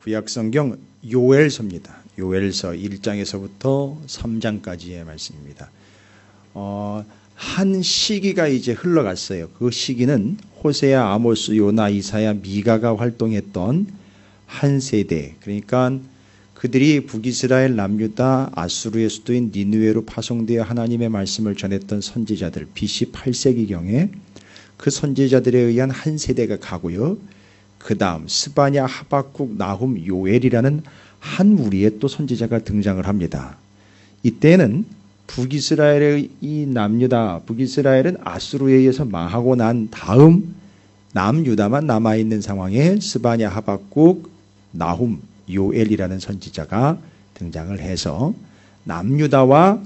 구약성경 요엘서입니다. 요엘서 1장에서부터 3장까지의 말씀입니다. 한 시기가 이제 흘러갔어요. 그 시기는 호세야, 아모스, 요나, 이사야, 미가가 활동했던 한 세대, 그러니까 그들이 북이스라엘, 남유다, 아수르의 수도인 니느웨로 파송되어 하나님의 말씀을 전했던 선지자들, BC 8세기경에 그 선지자들에 의한 한 세대가 가고요. 그 다음 스바냐, 하박국, 나훔, 요엘이라는 한 무리의 또 선지자가 등장을 합니다. 이때는 북이스라엘의 이 남유다, 북이스라엘은 아수르에 의해서 망하고 난 다음 남유다만 남아있는 상황에 스바냐, 하박국, 나훔, 요엘이라는 선지자가 등장을 해서 남유다와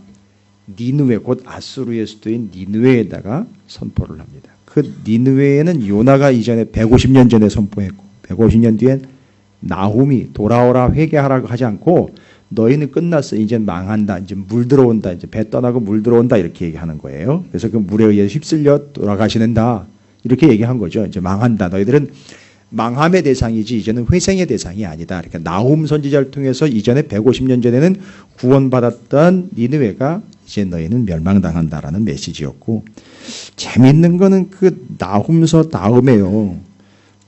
니느웨, 곧 아수르의 수도인 니느웨에다가 선포를 합니다. 그 니느웨에는 요나가 이전에 150년 전에 선포했고 150년 뒤엔 나훔이 돌아오라 회개하라고 하지 않고 너희는 끝났어, 이제 망한다, 이제 물 들어온다, 이제 배 떠나고 물 들어온다 이렇게 얘기하는 거예요. 그래서 그 물에 의해 휩쓸려 돌아가시는다 이렇게 얘기한 거죠. 이제 망한다, 너희들은 망함의 대상이지 이제는 회생의 대상이 아니다. 그러니까 나훔 선지자를 통해서 이전에 150년 전에는 구원받았던 니느웨가 이제 너희는 멸망당한다라는 메시지였고, 재밌는 거는 그 나훔서 다음에요.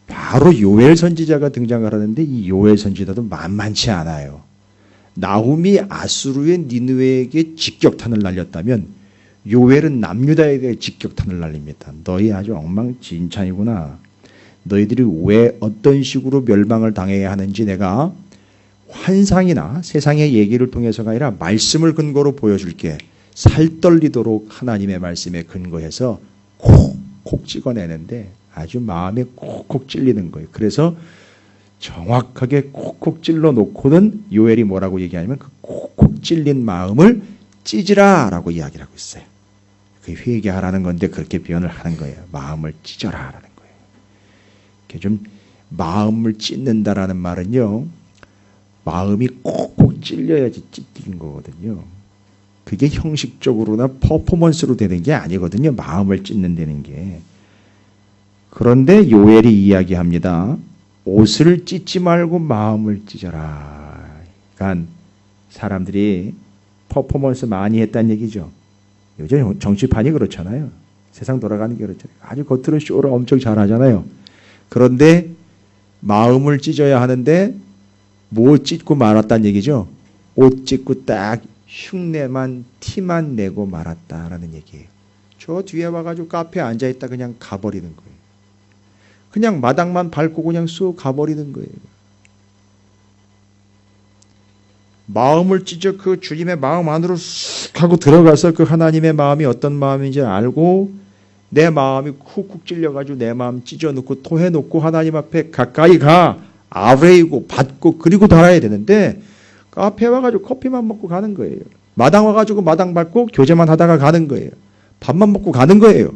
바로 요엘 선지자가 등장을 하는데 이 요엘 선지자도 만만치 않아요. 나훔이 아수르의 니느웨에게 직격탄을 날렸다면 요엘은 남유다에게 직격탄을 날립니다. 너희 아주 엉망진창이구나. 너희들이 왜 어떤 식으로 멸망을 당해야 하는지 내가 환상이나 세상의 얘기를 통해서가 아니라 말씀을 근거로 보여줄게. 살떨리도록 하나님의 말씀에 근거해서 콕콕 찍어내는데 아주 마음에 콕콕 찔리는 거예요. 그래서 정확하게 콕콕 찔러 놓고는 요엘이 뭐라고 얘기하냐면 그 콕콕 찔린 마음을 찢으라 라고 이야기를 하고 있어요. 그 회개하라는 건데 그렇게 표현을 하는 거예요. 마음을 찢어라 라는 거예요. 이렇게 좀 마음을 찢는다라는 말은요, 마음이 콕콕 찔려야지 찢긴 거거든요. 그게 형식적으로나 퍼포먼스로 되는 게 아니거든요. 마음을 찢는다는 게. 그런데 요엘이 이야기합니다. 옷을 찢지 말고 마음을 찢어라. 그러니까 사람들이 퍼포먼스 많이 했다는 얘기죠. 요즘 정치판이 그렇잖아요. 세상 돌아가는 게 그렇잖아요. 아주 겉으로 쇼를 엄청 잘하잖아요. 그런데 마음을 찢어야 하는데 뭐 찢고 말았다는 얘기죠. 옷 찢고 딱 흉내만 티만 내고 말았다라는 얘기예요. 저 뒤에 와가지고 카페에 앉아있다 그냥 가버리는 거예요. 그냥 마당만 밟고 그냥 쑥 가버리는 거예요. 마음을 찢어 그 주님의 마음 안으로 쑥 하고 들어가서 그 하나님의 마음이 어떤 마음인지 알고 내 마음이 쿡쿡 찔려가지고 내 마음 찢어놓고 토해놓고 하나님 앞에 가까이 가 아뢰이고 받고 그리고 달아야 되는데 카페 와가지고 커피만 먹고 가는 거예요. 마당 와가지고 마당 밟고 교제만 하다가 가는 거예요. 밥만 먹고 가는 거예요.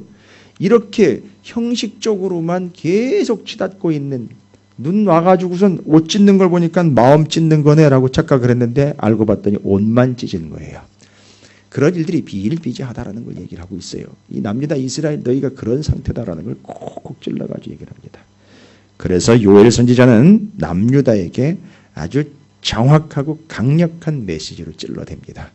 이렇게 형식적으로만 계속 치닫고 있는, 눈 와가지고선 옷 찢는 걸 보니까 마음 찢는 거네라고 착각을 했는데 알고 봤더니 옷만 찢은 거예요. 그런 일들이 비일비재하다라는 걸 얘기를 하고 있어요. 이 남유다 이스라엘 너희가 그런 상태다라는 걸 콕콕 찔러가지고 얘기를 합니다. 그래서 요엘 선지자는 남유다에게 아주 정확하고 강력한 메시지로 찔러댑니다.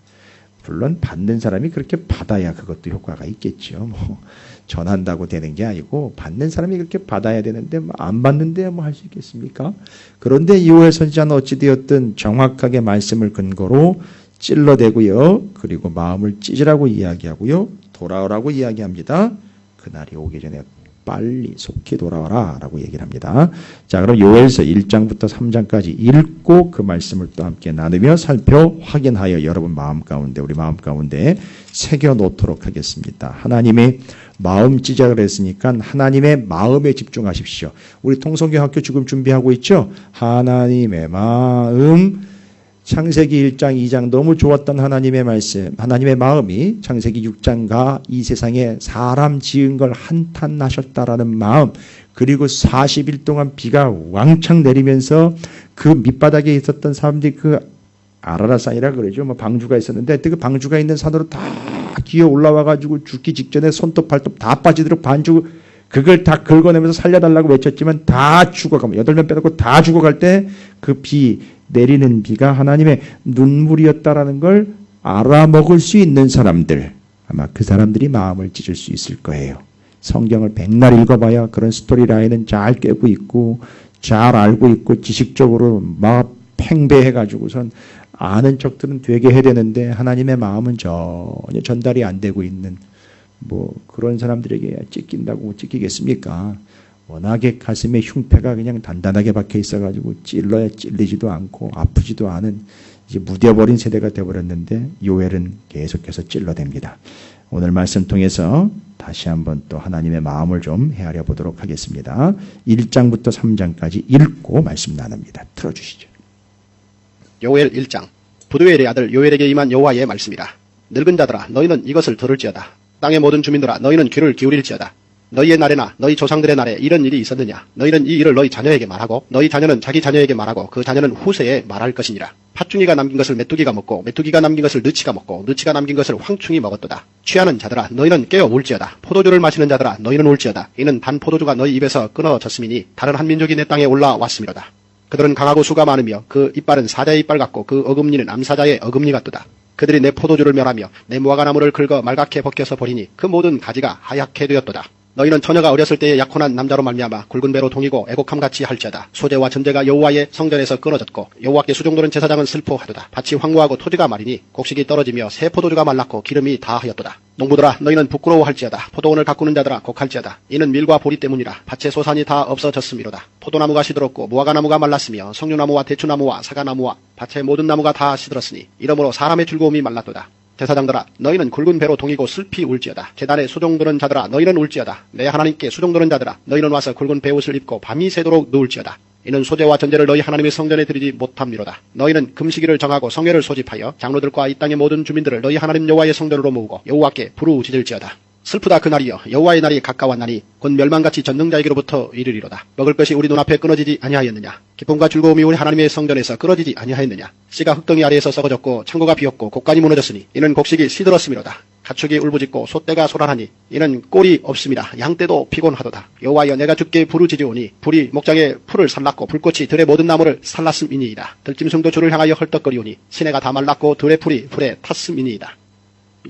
물론 받는 사람이 그렇게 받아야 그것도 효과가 있겠죠. 뭐 전한다고 되는 게 아니고 받는 사람이 그렇게 받아야 되는데 안 받는데 뭐 할 수 있겠습니까? 그런데 요엘 선지자는 어찌되었든 정확하게 말씀을 근거로 찔러대고요. 그리고 마음을 찢으라고 이야기하고요. 돌아오라고 이야기합니다. 그날이 오기 전에 빨리 속히 돌아와라 라고 얘기를 합니다. 자, 그럼 요엘서 1장부터 3장까지 읽고 그 말씀을 또 함께 나누며 살펴 확인하여 여러분 마음 가운데, 우리 마음 가운데 새겨 놓도록 하겠습니다. 하나님의 마음 찢으라 그랬으니까 하나님의 마음에 집중하십시오. 우리 통성교 학교 지금 준비하고 있죠? 하나님의 마음, 창세기 1장, 2장 너무 좋았던 하나님의 말씀, 하나님의 마음이 창세기 6장과 이 세상에 사람 지은 걸 한탄하셨다라는 마음, 그리고 40일 동안 비가 왕창 내리면서 그 밑바닥에 있었던 사람들이 그 아라라산이라 그러죠. 뭐 방주가 있었는데 그 방주가 있는 산으로 다 기어 올라와가지고 죽기 직전에 손톱 발톱 다 빠지도록 그걸 다 긁어내면서 살려달라고 외쳤지만 다 죽어가면 8명 빼놓고 다 죽어갈 때 그 비 내리는 비가 하나님의 눈물이었다라는 걸 알아먹을 수 있는 사람들, 아마 그 사람들이 마음을 찢을 수 있을 거예요. 성경을 백날 읽어봐야 그런 스토리 라인은 잘 꿰고 있고 잘 알고 있고 지식적으로 막 팽배해가지고선 아는 척들은 되게 해야 되는데 하나님의 마음은 전혀 전달이 안 되고 있는 뭐 그런 사람들에게 찢긴다고 찢기겠습니까? 워낙에 가슴에 흉패가 그냥 단단하게 박혀 있어가지고 찔러야 찔리지도 않고 아프지도 않은 이제 무뎌버린 세대가 되어버렸는데 요엘은 계속해서 찔러댑니다. 오늘 말씀 통해서 다시 한번 또 하나님의 마음을 좀 헤아려 보도록 하겠습니다. 1장부터 3장까지 읽고 말씀 나눕니다. 틀어주시죠. 요엘 1장. 부두엘의 아들 요엘에게 임한 여호와의 말씀이라. 늙은 자들아 너희는 이것을 들을지어다. 땅의 모든 주민들아 너희는 귀를 기울일지어다. 너희의 날에나 너희 조상들의 날에 이런 일이 있었느냐. 너희는 이 일을 너희 자녀에게 말하고 너희 자녀는 자기 자녀에게 말하고 그 자녀는 후세에 말할 것이니라. 팥중이가 남긴 것을 메뚜기가 먹고 메뚜기가 남긴 것을 느치가 먹고 느치가 남긴 것을 황충이 먹었도다. 취하는 자들아 너희는 깨어 울지어다. 포도주를 마시는 자들아 너희는 울지어다. 이는 단 포도주가 너희 입에서 끊어졌음이니 다른 한 민족이 내 땅에 올라왔음이로다. 그들은 강하고 수가 많으며 그 이빨은 사자의 이빨 같고 그 어금니는 암사자의 어금니 같도다. 그들이 내 포도주를 멸하며 내 무화과나무를 긁어 말갛게 벗겨서 버리니 그 모든 가지가 하얗게 되었도다. 너희는 처녀가 어렸을 때에 약혼한 남자로 말미암아 굵은 배로 동이고 애곡함같이 할지어다. 소재와 전제가 여호와의 성전에서 끊어졌고 여호와께 수종드는 제사장은 슬퍼하도다. 밭이 황무하고 토지가 마리니 곡식이 떨어지며 새 포도주가 말랐고 기름이 다하였도다. 농부들아 너희는 부끄러워할지어다. 포도원을 가꾸는 자들아 곡할지어다. 이는 밀과 보리 때문이라. 밭의 소산이 다 없어졌음이로다. 포도나무가 시들었고 무화과나무가 말랐으며 석류나무와 대추나무와 사과나무와 밭의 모든 나무가 다 시들었으니 이러므로 사람의 즐거움이 말랐도다. 제사장들아 너희는 굵은 배로 동이고 슬피 울지어다. 제단에 수종드는 자들아 너희는 울지어다. 내 하나님께 수종드는 자들아 너희는 와서 굵은 배옷을 입고 밤이 새도록 누울지어다. 이는 소재와 전제를 너희 하나님의 성전에 드리지 못함이로다. 너희는 금식일을 정하고 성회를 소집하여 장로들과 이 땅의 모든 주민들을 너희 하나님 여호와의 성전으로 모으고 여호와께 부르짖을지어다. 슬프다 그날이여 여호와의 날이 가까웠나니 곧 멸망같이 전능자에게로부터 이르리로다. 먹을 것이 우리 눈앞에 끊어지지 아니하였느냐. 기쁨과 즐거움이 우리 하나님의 성전에서 끊어지지 아니하였느냐. 씨가 흙덩이 아래에서 썩어졌고 창고가 비었고 곡간이 무너졌으니 이는 곡식이 시들었음이로다. 가축이 울부짖고 소떼가 소란하니 이는 꼴이 없음이라. 양떼도 피곤하도다. 여호와여 내가 주께 부르짖으오니 불이 목장에 풀을 살랐고 불꽃이 들의 모든 나무를 살랐음이니이다. 들짐승도 주를 향하여 헐떡거리오니 시내가 다 말랐고 들의 풀이 불에 탔음이니이다.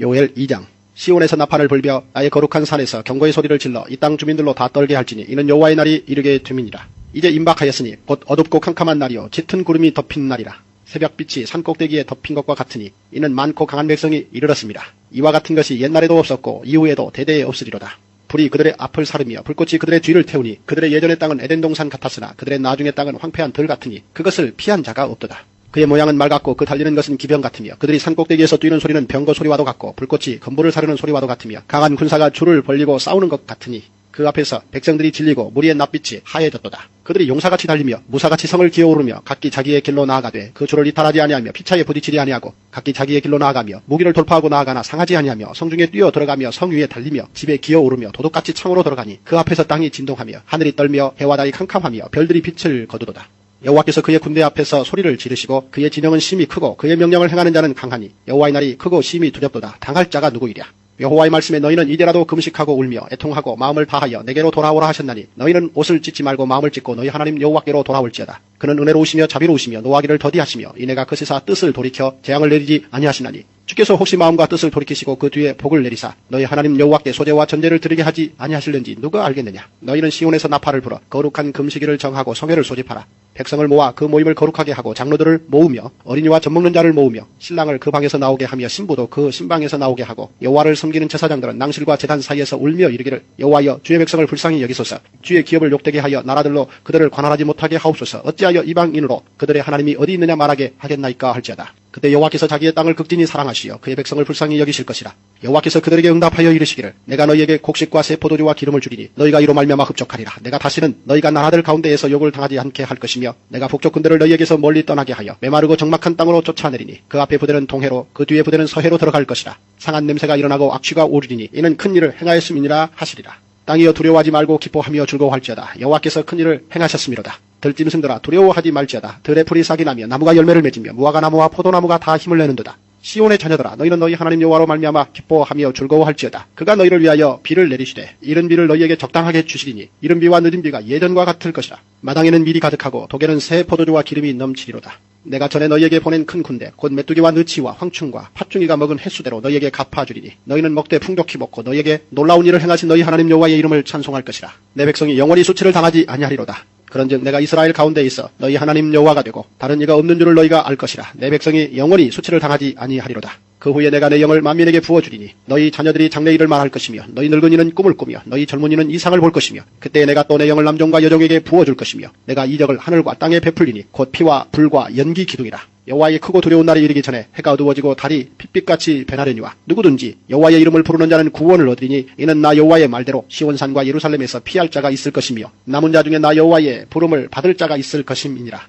요엘 2장. 시온에서 나팔을 불며 나의 거룩한 산에서 경고의 소리를 질러 이 땅 주민들로 다 떨게 할지니 이는 여호와의 날이 이르게 됨이니라. 이제 임박하였으니 곧 어둡고 캄캄한 날이요 짙은 구름이 덮인 날이라. 새벽빛이 산꼭대기에 덮인 것과 같으니 이는 많고 강한 백성이 이르렀습니다. 이와 같은 것이 옛날에도 없었고 이후에도 대대에 없으리로다. 불이 그들의 앞을 사르며 불꽃이 그들의 뒤를 태우니 그들의 예전의 땅은 에덴 동산 같았으나 그들의 나중의 땅은 황폐한 들 같으니 그것을 피한 자가 없도다. 그의 모양은 맑았고 그 달리는 것은 기병 같으며 그들이 산꼭대기에서 뛰는 소리는 병거 소리와도 같고 불꽃이 건물을 사르는 소리와도 같으며 강한 군사가 줄을 벌리고 싸우는 것 같으니 그 앞에서 백성들이 질리고 무리의 낯빛이 하얘졌도다. 그들이 용사같이 달리며 무사같이 성을 기어오르며 각기 자기의 길로 나아가되 그 줄을 이탈하지 아니하며 피차에 부딪히지 아니하고 각기 자기의 길로 나아가며 무기를 돌파하고 나아가나 상하지 아니하며 성중에 뛰어 들어가며 성 위에 달리며 집에 기어오르며 도둑같이 창으로 들어가니 그 앞에서 땅이 진동하며 하늘이 떨며 해와 달이 캄캄하며 별들이 빛을 거두도다. 여호와께서 그의 군대 앞에서 소리를 지르시고 그의 진영은 심히 크고 그의 명령을 행하는 자는 강하니 여호와의 날이 크고 심히 두렵도다. 당할 자가 누구이랴. 여호와의 말씀에 너희는 이제라도 금식하고 울며 애통하고 마음을 다하여 내게로 돌아오라 하셨나니 너희는 옷을 찢지 말고 마음을 찢고 너희 하나님 여호와께로 돌아올지어다. 그는 은혜로우시며 자비로우시며 노하기를 더디하시며 이내가 거스사 뜻을 돌이켜 재앙을 내리지 아니하시나니 주께서 혹시 마음과 뜻을 돌이키시고 그 뒤에 복을 내리사 너희 하나님 여호와께 소재와 전제를 드리게 하지 아니하실는지 누가 알겠느냐. 너희는 시온에서 나팔을 불어 거룩한 금식일을 정하고 성회를 소집하라. 백성을 모아 그 모임을 거룩하게 하고 장로들을 모으며 어린이와 젖먹는 자를 모으며 신랑을 그 방에서 나오게 하며 신부도 그 신방에서 나오게 하고 여호와를 섬기는 제사장들은 낭실과 제단 사이에서 울며 이르기를 여호와여 주의 백성을 불쌍히 여기소서. 주의 기업을 욕되게 하여 나라들로 그들을 관할하지 못하게 하옵소서. 어찌하여 이방인으로 그들의 하나님이 어디 있느냐 말하게 하겠나이까 할지어다. 그때 여호와께서 자기의 땅을 극진히 사랑하시어 그의 백성을 불쌍히 여기실 것이라. 여호와께서 그들에게 응답하여 이르시기를 내가 너희에게 곡식과 새 포도주와 기름을 주리니 너희가 이로 말미암아 흡족하리라. 내가 다시는 너희가 나라들 가운데에서 욕을 당하지 않게 할 것이며 내가 북쪽 군대를 너희에게서 멀리 떠나게 하여 메마르고 적막한 땅으로 쫓아내리니 그 앞에 부대는 동해로 그 뒤에 부대는 서해로 들어갈 것이라. 상한 냄새가 일어나고 악취가 오르리니 이는 큰 일을 행하였음이니라 하시리라. 땅이여 두려워하지 말고 기뻐하며 즐거워할지어다. 여호와께서 큰 일을 행하셨음이로다. 들짐승들아 두려워하지 말지어다. 들의 풀이 싹이 나며 나무가 열매를 맺으며 무화과나무와 포도나무가 다 힘을 내는도다. 시온의 자녀들아 너희는 너희 하나님 여호와로 말미암아 기뻐하며 즐거워할지어다. 그가 너희를 위하여 비를 내리시되 이른 비를 너희에게 적당하게 주시리니 이른 비와 늦은 비가 예전과 같을 것이라. 마당에는 밀이 가득하고 독에는 새 포도주와 기름이 넘치리로다. 내가 전에 너희에게 보낸 큰 군대 곧 메뚜기와 느치와 황충과 팥중이가 먹은 횟수대로 너희에게 갚아주리니 너희는 먹되 풍족히 먹고 너희에게 놀라운 일을 행하신 너희 하나님 여호와의 이름을 찬송할 것이라. 내 백성이 영원히 수치를 당하지 아니하리로다. 그런즉 내가 이스라엘 가운데 있어 너희 하나님 여호와가 되고 다른 이가 없는 줄을 너희가 알 것이라. 내 백성이 영원히 수치를 당하지 아니하리로다. 그 후에 내가 내 영을 만민에게 부어주리니 너희 자녀들이 장래일을 말할 것이며 너희 늙은이는 꿈을 꾸며 너희 젊은이는 이상을 볼 것이며 그때 내가 또 내 영을 남종과 여종에게 부어줄 것이며 내가 이적을 하늘과 땅에 베풀리니 곧 피와 불과 연기 기둥이라. 여호와의 크고 두려운 날이 이르기 전에 해가 어두워지고 달이 핏빛같이 변하려니와 누구든지 여호와의 이름을 부르는 자는 구원을 얻으리니 이는 나 여호와의 말대로 시온산과 예루살렘에서 피할 자가 있을 것이며 남은 자 중에 나 여호와의 부름을 받을 자가 있을 것임이니라.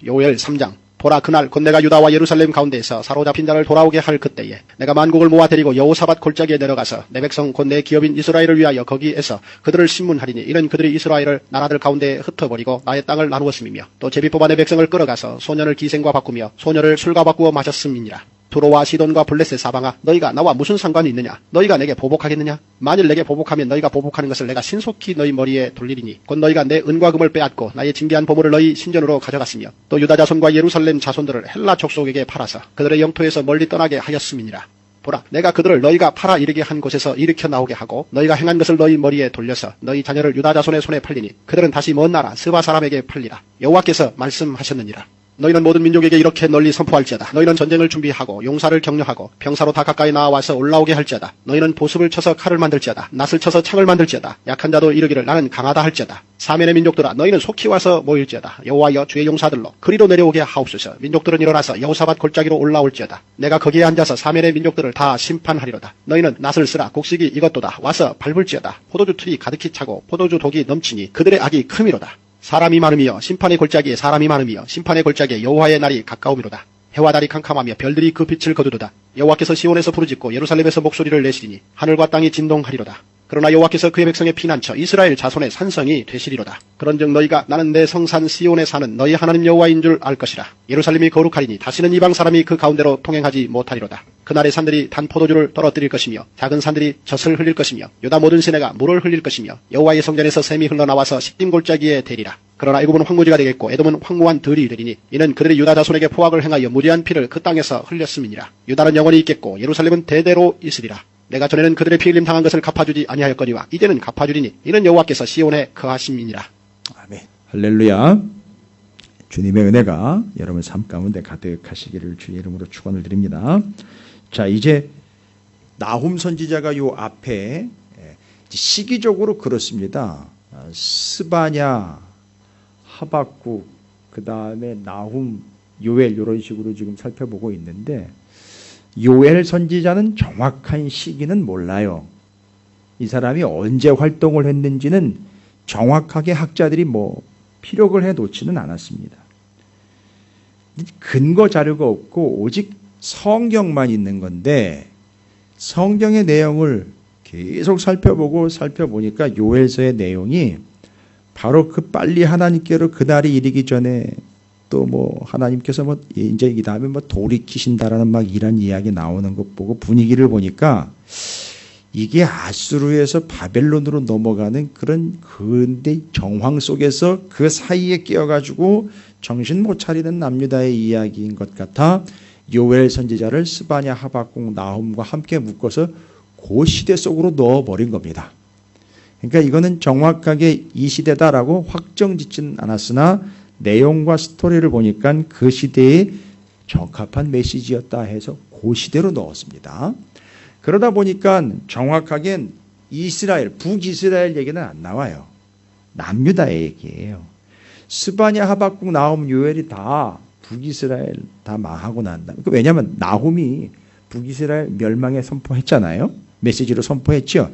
요엘 3장. 보라 그날 곧 내가 유다와 예루살렘 가운데에서 사로잡힌 자를 돌아오게 할 그때에 내가 만국을 모아 데리고 여호사밧 골짜기에 내려가서 내 백성 곧 내 기업인 이스라엘을 위하여 거기에서 그들을 신문하리니 이는 그들이 이스라엘을 나라들 가운데에 흩어버리고 나의 땅을 나누었음이며 또 제비뽑아 내 백성을 끌어가서 소년을 기생과 바꾸며 소녀를 술과 바꾸어 마셨음이니라. 두로와 시돈과 블레셋 사방아 너희가 나와 무슨 상관이 있느냐. 너희가 내게 보복하겠느냐. 만일 내게 보복하면 너희가 보복하는 것을 내가 신속히 너희 머리에 돌리리니 곧 너희가 내 은과 금을 빼앗고 나의 징계한 보물을 너희 신전으로 가져갔으며 또 유다 자손과 예루살렘 자손들을 헬라 족속에게 팔아서 그들의 영토에서 멀리 떠나게 하였음이니라. 보라 내가 그들을 너희가 팔아 이르게 한 곳에서 일으켜 나오게 하고 너희가 행한 것을 너희 머리에 돌려서 너희 자녀를 유다 자손의 손에 팔리니 그들은 다시 먼 나라 스바 사람에게 팔리라. 여호와께서 말씀하셨느니라. 너희는 모든 민족에게 이렇게 널리 선포할지어다. 너희는 전쟁을 준비하고 용사를 격려하고 병사로 다 가까이 나와서 올라오게 할지어다. 너희는 보습을 쳐서 칼을 만들지어다. 낫을 쳐서 창을 만들지어다. 약한 자도 이르기를 나는 강하다 할지어다. 사면의 민족들아 너희는 속히 와서 모일지어다. 여호와여 주의 용사들로 그리로 내려오게 하옵소서. 민족들은 일어나서 여호사밧 골짜기로 올라올지어다. 내가 거기에 앉아서 사면의 민족들을 다 심판하리로다. 너희는 낫을 쓰라. 곡식이 이것도다. 와서 밟을지어다. 포도주 틀이 가득히 차고 포도주 독이 넘치니 그들의 악이 크미로다. 사람이 많음이여 심판의 골짜기에 사람이 많음이여 심판의 골짜기에 여호와의 날이 가까움이로다. 해와 달이 캄캄하며 별들이 그 빛을 거두도다. 여호와께서 시온에서 부르짖고 예루살렘에서 목소리를 내시리니 하늘과 땅이 진동하리로다. 그러나 여호와께서 그의 백성의 피난처 이스라엘 자손의 산성이 되시리로다. 그런즉 너희가 나는 내 성산 시온에 사는 너희 하나님 여호와인 줄 알 것이라. 예루살렘이 거룩하리니 다시는 이방 사람이 그 가운데로 통행하지 못하리로다. 그날의 산들이 단 포도주를 떨어뜨릴 것이며 작은 산들이 젖을 흘릴 것이며 유다 모든 시내가 물을 흘릴 것이며 여호와의 성전에서 샘이 흘러나와서 십dim 골짜기에 대리라. 그러나 애굽은 황무지가 되겠고 에돔은 황무한 들이 되리니 이는 그들이 유다 자손에게 포악을 행하여 무리한 피를 그 땅에서 흘렸음이니라. 유다는 영원히 있겠고 예루살렘은 대대로 있으리라. 내가 전에는 그들의 피 흘림 당한 것을 갚아주지 아니하였거니와 이제는 갚아주리니 이는 여호와께서 시온에 거하심이니라. 아멘. 할렐루야. 주님의 은혜가 여러분 삶 가운데 가득하시기를 주의 이름으로 축원을 드립니다. 자, 이제 나훔 선지자가 요 앞에 시기적으로 그렇습니다. 스바냐, 하박국, 그 다음에 나훔, 요엘 이런 식으로 지금 살펴보고 있는데 요엘 선지자는 정확한 시기는 몰라요. 이 사람이 언제 활동을 했는지는 정확하게 학자들이 피력을 해 놓지는 않았습니다. 근거 자료가 없고 오직 성경만 있는 건데 성경의 내용을 계속 살펴보니까 요엘서의 내용이 바로 그 빨리 하나님께로 그날이 이르기 전에 또 하나님께서 이제 이 다음에 돌이키신다라는 이런 이야기 나오는 것 보고 분위기를 보니까 이게 아수르에서 바벨론으로 넘어가는 그런 근대 정황 속에서 그 사이에 끼어가지고 정신 못 차리는 남유다의 이야기인 것 같아 요엘 선지자를 스바냐, 하박국, 나훔과 함께 묶어서 그 시대 속으로 넣어버린 겁니다. 그러니까 이거는 정확하게 이 시대다라고 확정짓지는 않았으나 내용과 스토리를 보니까 그 시대에 적합한 메시지였다 해서 그 시대로 넣었습니다. 그러다 보니까 정확하게 이스라엘, 북이스라엘 얘기는 안 나와요. 남유다의 얘기예요. 스바냐, 하박국, 나훔, 요엘이 다 북이스라엘 다 망하고 난 다음에, 왜냐하면 나훔이 북이스라엘 멸망에 선포했잖아요. 메시지로 선포했죠.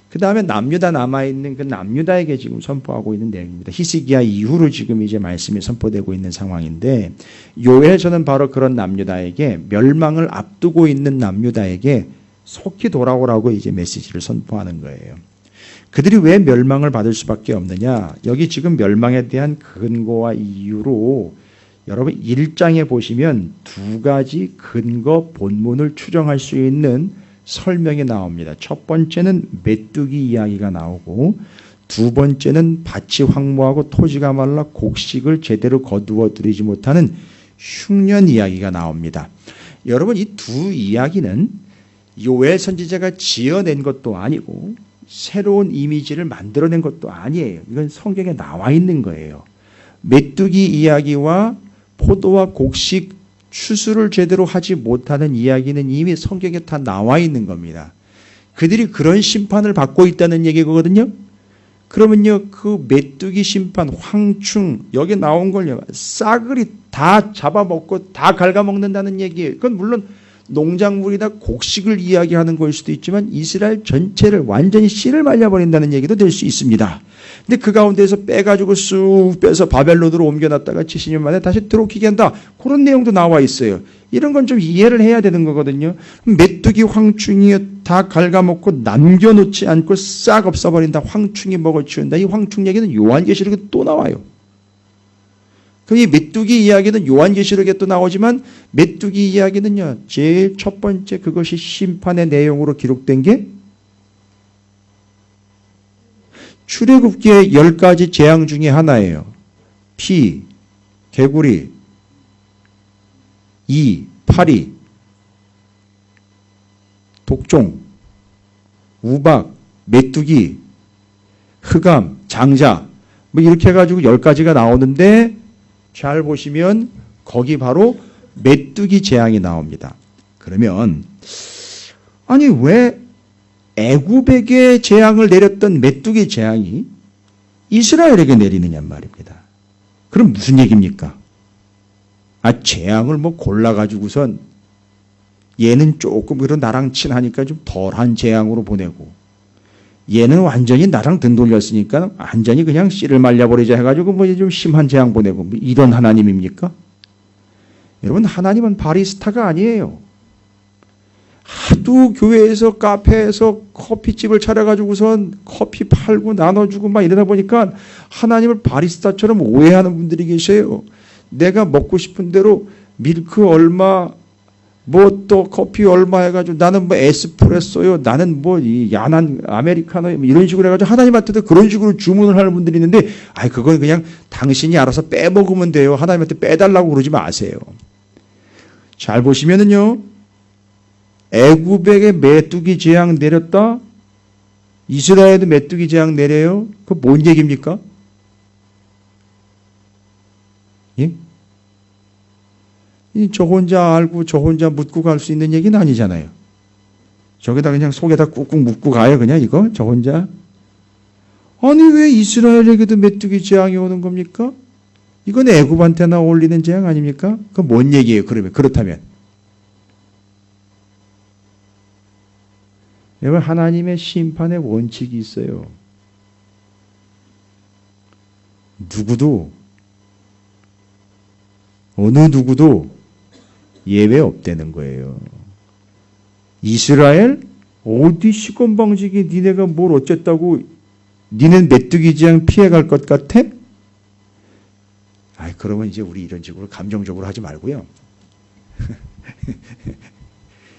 그 다음에 남유다 남아있는 그 남유다에게 지금 선포하고 있는 내용입니다. 히스기야 이후로 지금 이제 말씀이 선포되고 있는 상황인데 요엘서는 바로 그런 남유다에게 멸망을 앞두고 있는 남유다에게 속히 돌아오라고 이제 메시지를 선포하는 거예요. 그들이 왜 멸망을 받을 수밖에 없느냐? 여기 지금 멸망에 대한 근거와 이유로 여러분 1장에 보시면 두 가지 근거 본문을 추정할 수 있는 설명이 나옵니다. 첫 번째는 메뚜기 이야기가 나오고 두 번째는 밭이 황무하고 토지가 말라 곡식을 제대로 거두어 들이지 못하는 흉년 이야기가 나옵니다. 여러분 이 두 이야기는 요엘 선지자가 지어낸 것도 아니고 새로운 이미지를 만들어낸 것도 아니에요. 이건 성경에 나와 있는 거예요. 메뚜기 이야기와 포도와 곡식 추수를 제대로 하지 못하는 이야기는 이미 성경에 다 나와 있는 겁니다. 그들이 그런 심판을 받고 있다는 얘기거든요. 그러면요, 그 메뚜기 심판, 황충, 여기 나온 걸요, 싸그리 다 잡아먹고 다 갉아먹는다는 얘기예요. 그건 물론 농작물이나 곡식을 이야기하는 걸 수도 있지만 이스라엘 전체를 완전히 씨를 말려버린다는 얘기도 될 수 있습니다. 근데 그 가운데서 빼가지고 쑥 빼서 바벨론으로 옮겨놨다가 70년 만에 다시 들어오게 한다. 그런 내용도 나와 있어요. 이런 건 좀 이해를 해야 되는 거거든요. 메뚜기 황충이 다 갉아먹고 남겨놓지 않고 싹 없어버린다. 황충이 먹을 치운다. 이 황충 얘기는 요한계시록에 또 나와요. 그럼 이 메뚜기 이야기는 요한계시록에 또 나오지만 메뚜기 이야기는요, 제일 첫 번째 그것이 심판의 내용으로 기록된 게 출애굽기의 10가지 재앙 중에 하나예요. 피, 개구리, 이, 파리, 독종, 우박, 메뚜기, 흑암, 장자 뭐 이렇게 해가지고 10가지가 나오는데 잘 보시면 거기 바로 메뚜기 재앙이 나옵니다. 그러면 아니 왜 애굽에게 재앙을 내렸던 메뚜기 재앙이 이스라엘에게 내리느냐 말입니다. 그럼 무슨 얘기입니까? 재앙을 뭐 골라가지고선 얘는 조금 그래도 나랑 친하니까 좀 덜한 재앙으로 보내고 얘는 완전히 나랑 등 돌렸으니까 완전히 그냥 씨를 말려버리자 해가지고 뭐 좀 심한 재앙 보내고 뭐 이런 하나님입니까? 여러분 하나님은 바리스타가 아니에요. 하도 교회에서 카페에서 커피집을 차려가지고선 커피 팔고 나눠주고 막 이러다 보니까 하나님을 바리스타처럼 오해하는 분들이 계세요. 내가 먹고 싶은 대로 밀크 얼마 뭐 또 커피 얼마 해가지고 나는 뭐 에스프레소요 나는 뭐 야난 아메리카노 이런 식으로 해가지고 하나님한테도 그런 식으로 주문을 하는 분들이 있는데 그건 그냥 당신이 알아서 빼먹으면 돼요. 하나님한테 빼달라고 그러지 마세요. 잘 보시면은요, 애굽에게 메뚜기 재앙 내렸다, 이스라엘도 메뚜기 재앙 내려요. 그거 뭔 얘기입니까? 예? 저 혼자 알고 저 혼자 묻고 갈 수 있는 얘기는 아니잖아요. 저기다 그냥 속에다 꾹꾹 묻고 가요, 그냥 이거 저 혼자. 아니 왜 이스라엘에게도 메뚜기 재앙이 오는 겁니까? 이건 애굽한테나 어울리는 재앙 아닙니까? 그건 뭔 얘기예요? 그러면 그렇다면 여러분 하나님의 심판의 원칙이 있어요. 누구도 어느 누구도 예외 없다는 거예요. 이스라엘 어디 시건방지게 니네가 뭘 어쨌다고 니는 메뚜기 재앙 피해갈 것 같아? 그러면 이제 우리 이런 식으로 감정적으로 하지 말고요.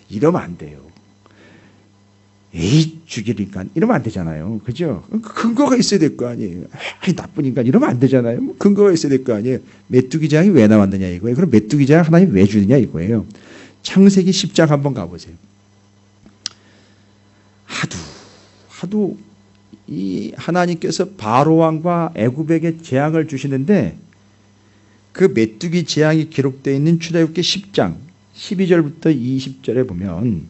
이러면 안 돼요. 에이 죽이니까 이러면 안 되잖아요. 그죠? 근거가 있어야 될 거 아니에요. 나쁜 인간 이러면 안 되잖아요. 근거가 있어야 될 거 아니에요. 메뚜기 재앙이 왜 나왔느냐 이거예요. 그럼 메뚜기 재앙 하나님 왜 주느냐 이거예요. 창세기 10장 한번 가보세요. 하도 이 하나님께서 바로 왕과 애굽에게 재앙을 주시는데 그 메뚜기 재앙이 기록되어 있는 출애굽기 10장 12절부터 20절에 보면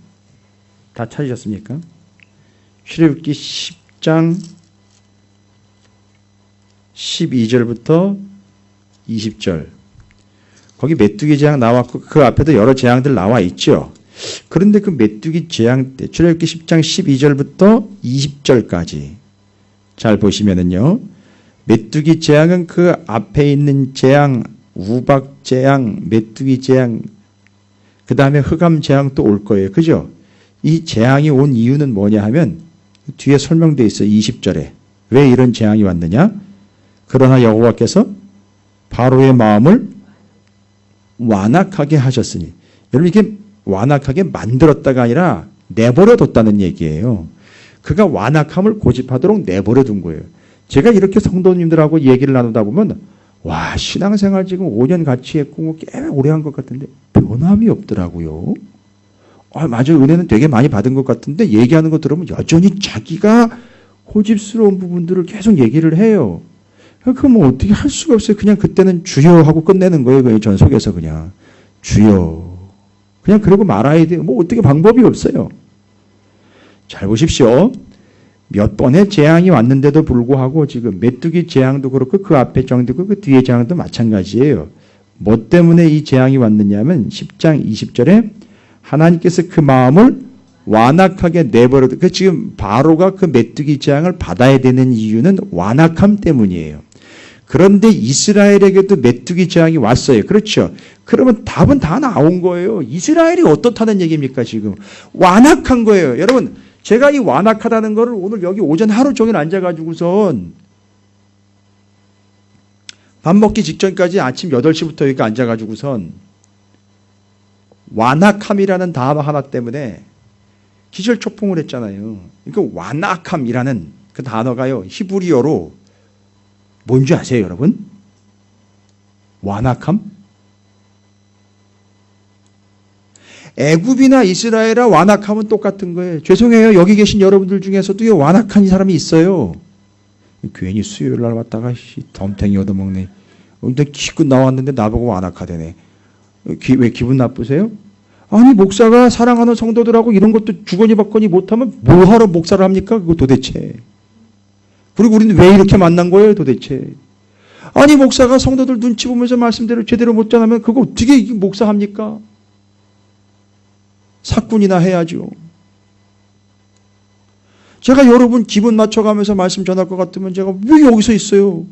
다 찾으셨습니까? 출애굽기 10장 12절부터 20절 거기 메뚜기 재앙 나왔고 그 앞에도 여러 재앙들 나와 있죠. 그런데 그 메뚜기 재앙 때 출애굽기 10장 12절부터 20절까지 잘 보시면은요, 메뚜기 재앙은 그 앞에 있는 재앙, 우박 재앙, 메뚜기 재앙, 그 다음에 흑암 재앙 또 올 거예요. 그죠? 이 재앙이 온 이유는 뭐냐 하면 뒤에 설명되어 있어요. 20절에. 왜 이런 재앙이 왔느냐? 그러나 여호와께서 바로의 마음을 완악하게 하셨으니. 여러분 이게 완악하게 만들었다가 아니라 내버려 뒀다는 얘기예요. 그가 완악함을 고집하도록 내버려 둔 거예요. 제가 이렇게 성도님들하고 얘기를 나누다 보면 와, 신앙생활 지금 5년 같이 했고 꽤 오래 한 것 같은데 변함이 없더라고요. 맞아요. 은혜는 되게 많이 받은 것 같은데 얘기하는 거 들으면 여전히 자기가 고집스러운 부분들을 계속 얘기를 해요. 그럼 뭐 어떻게 할 수가 없어요. 그냥 그때는 주여 하고 끝내는 거예요. 그냥 전 속에서 그냥 주여. 그냥 그러고 말아야 돼요. 뭐 어떻게 방법이 없어요. 잘 보십시오. 몇 번의 재앙이 왔는데도 불구하고 지금 메뚜기 재앙도 그렇고 그 앞에 재앙도 그 뒤에 재앙도 마찬가지예요. 뭐 때문에 이 재앙이 왔느냐면 10장 20절에 하나님께서 그 마음을 완악하게 내버려 그 지금 바로가 그 메뚜기 재앙을 받아야 되는 이유는 완악함 때문이에요. 그런데 이스라엘에게도 메뚜기 재앙이 왔어요. 그렇죠? 그러면 답은 다 나온 거예요. 이스라엘이 어떻다는 얘기입니까 지금? 완악한 거예요. 여러분 제가 이 완악하다는 거를 오늘 여기 오전 하루 종일 앉아가지고선 밥 먹기 직전까지 아침 8시부터 여기 앉아가지고선 완악함이라는 단어 하나 때문에 기절초풍을 했잖아요. 그러니까 완악함이라는 그 단어가요. 히브리어로 뭔지 아세요 여러분? 완악함? 애굽이나 이스라엘이나 완악함은 똑같은 거예요. 죄송해요. 여기 계신 여러분들 중에서도 완악한 사람이 있어요. 괜히 수요일 날 왔다가 덤탱이 얻어먹네. 근데 기껏 나왔는데 나보고 완악하대네. 왜 기분 나쁘세요? 아니 목사가 사랑하는 성도들하고 이런 것도 주거니 받거니 못하면 뭐하러 목사를 합니까? 그거 도대체. 그리고 우리는 왜 이렇게 만난 거예요 도대체. 아니 목사가 성도들 눈치 보면서 말씀대로 제대로 못 전하면 그거 어떻게 목사합니까? 사꾼이나 해야죠. 제가 여러분 기분 맞춰가면서 말씀 전할 것 같으면 제가 왜 여기서 있어요?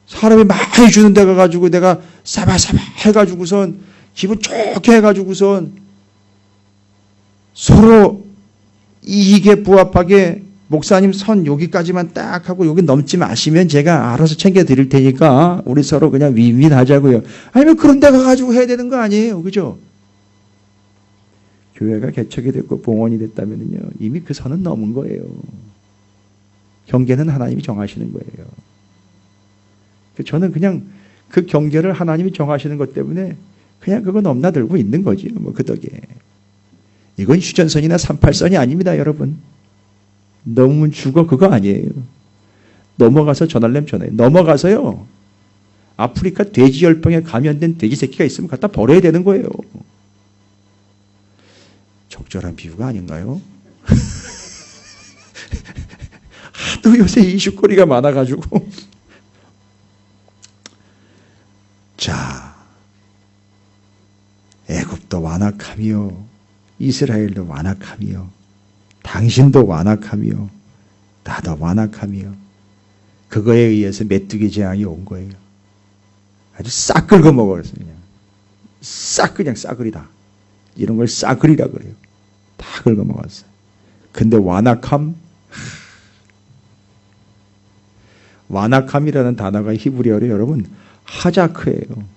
사람이 많이 주는 데 가가지고 내가 사바사바 해가지고선 기분 좋게 해가지고선 서로 이익에 부합하게 목사님 선 여기까지만 딱 하고 여기 넘지 마시면 제가 알아서 챙겨드릴 테니까 우리 서로 그냥 윈윈하자고요. 아니면 그런 데 가가지고 해야 되는 거 아니에요. 그죠? 교회가 개척이 됐고 봉헌이 됐다면요 이미 그 선은 넘은 거예요. 경계는 하나님이 정하시는 거예요. 저는 그냥 그 경계를 하나님이 정하시는 것 때문에 그냥 그거 넘나들고 있는 거지. 뭐 그 덕에. 이건 휴전선이나 38선이 아닙니다, 여러분. 넘으면 죽어 그거 아니에요. 넘어가서 전할렘 전해. 넘어가서요. 아프리카 돼지열병에 감염된 돼지 새끼가 있으면 갖다 버려야 되는 거예요. 적절한 비유가 아닌가요? 하도 요새 이슈거리가 많아가지고. 자, 애굽도 완악함이요, 이스라엘도 완악함이요, 당신도 완악함이요, 나도 완악함이요. 그거에 의해서 메뚜기 재앙이 온 거예요. 아주 싹 긁어 먹었어요. 그냥 싹 그냥 싸그리다. 이런 걸 싸그리라 그래요. 다 긁어 먹었어요. 근데 완악함이라는 단어가 히브리어로 여러분 하자크예요.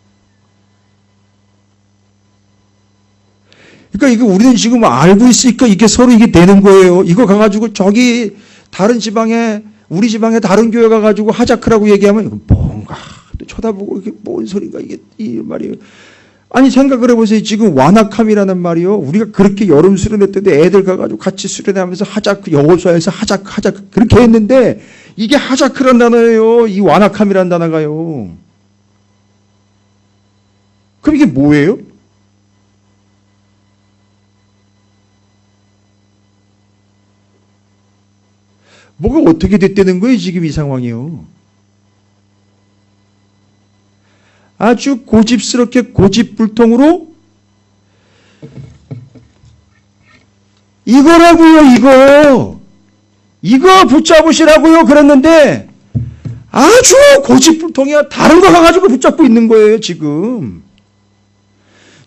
그러니까 이거 우리는 지금 알고 있으니까 이게 서로 이게 되는 거예요. 이거 가가지고 저기 다른 지방에 우리 지방에 다른 교회 가가지고 하자크라고 얘기하면 이거 뭔가 또 쳐다보고 이게 뭔 소린가 이게 이 말이에요. 아니 생각을 해보세요. 지금 완악함이라는 말이요. 우리가 그렇게 여름 수련회 때도 애들 가가지고 같이 수련회하면서 하자크 여호수아에서 하자크 그렇게 했는데 이게 하자크란 단어예요. 이 완악함이란 단어가요. 그럼 이게 뭐예요? 뭐가 어떻게 됐다는 거예요? 지금 이 상황이요. 아주 고집스럽게 고집불통으로 이거라고요. 이거 붙잡으시라고요. 그랬는데 아주 고집불통이야. 다른 거 가가지고 붙잡고 있는 거예요. 지금.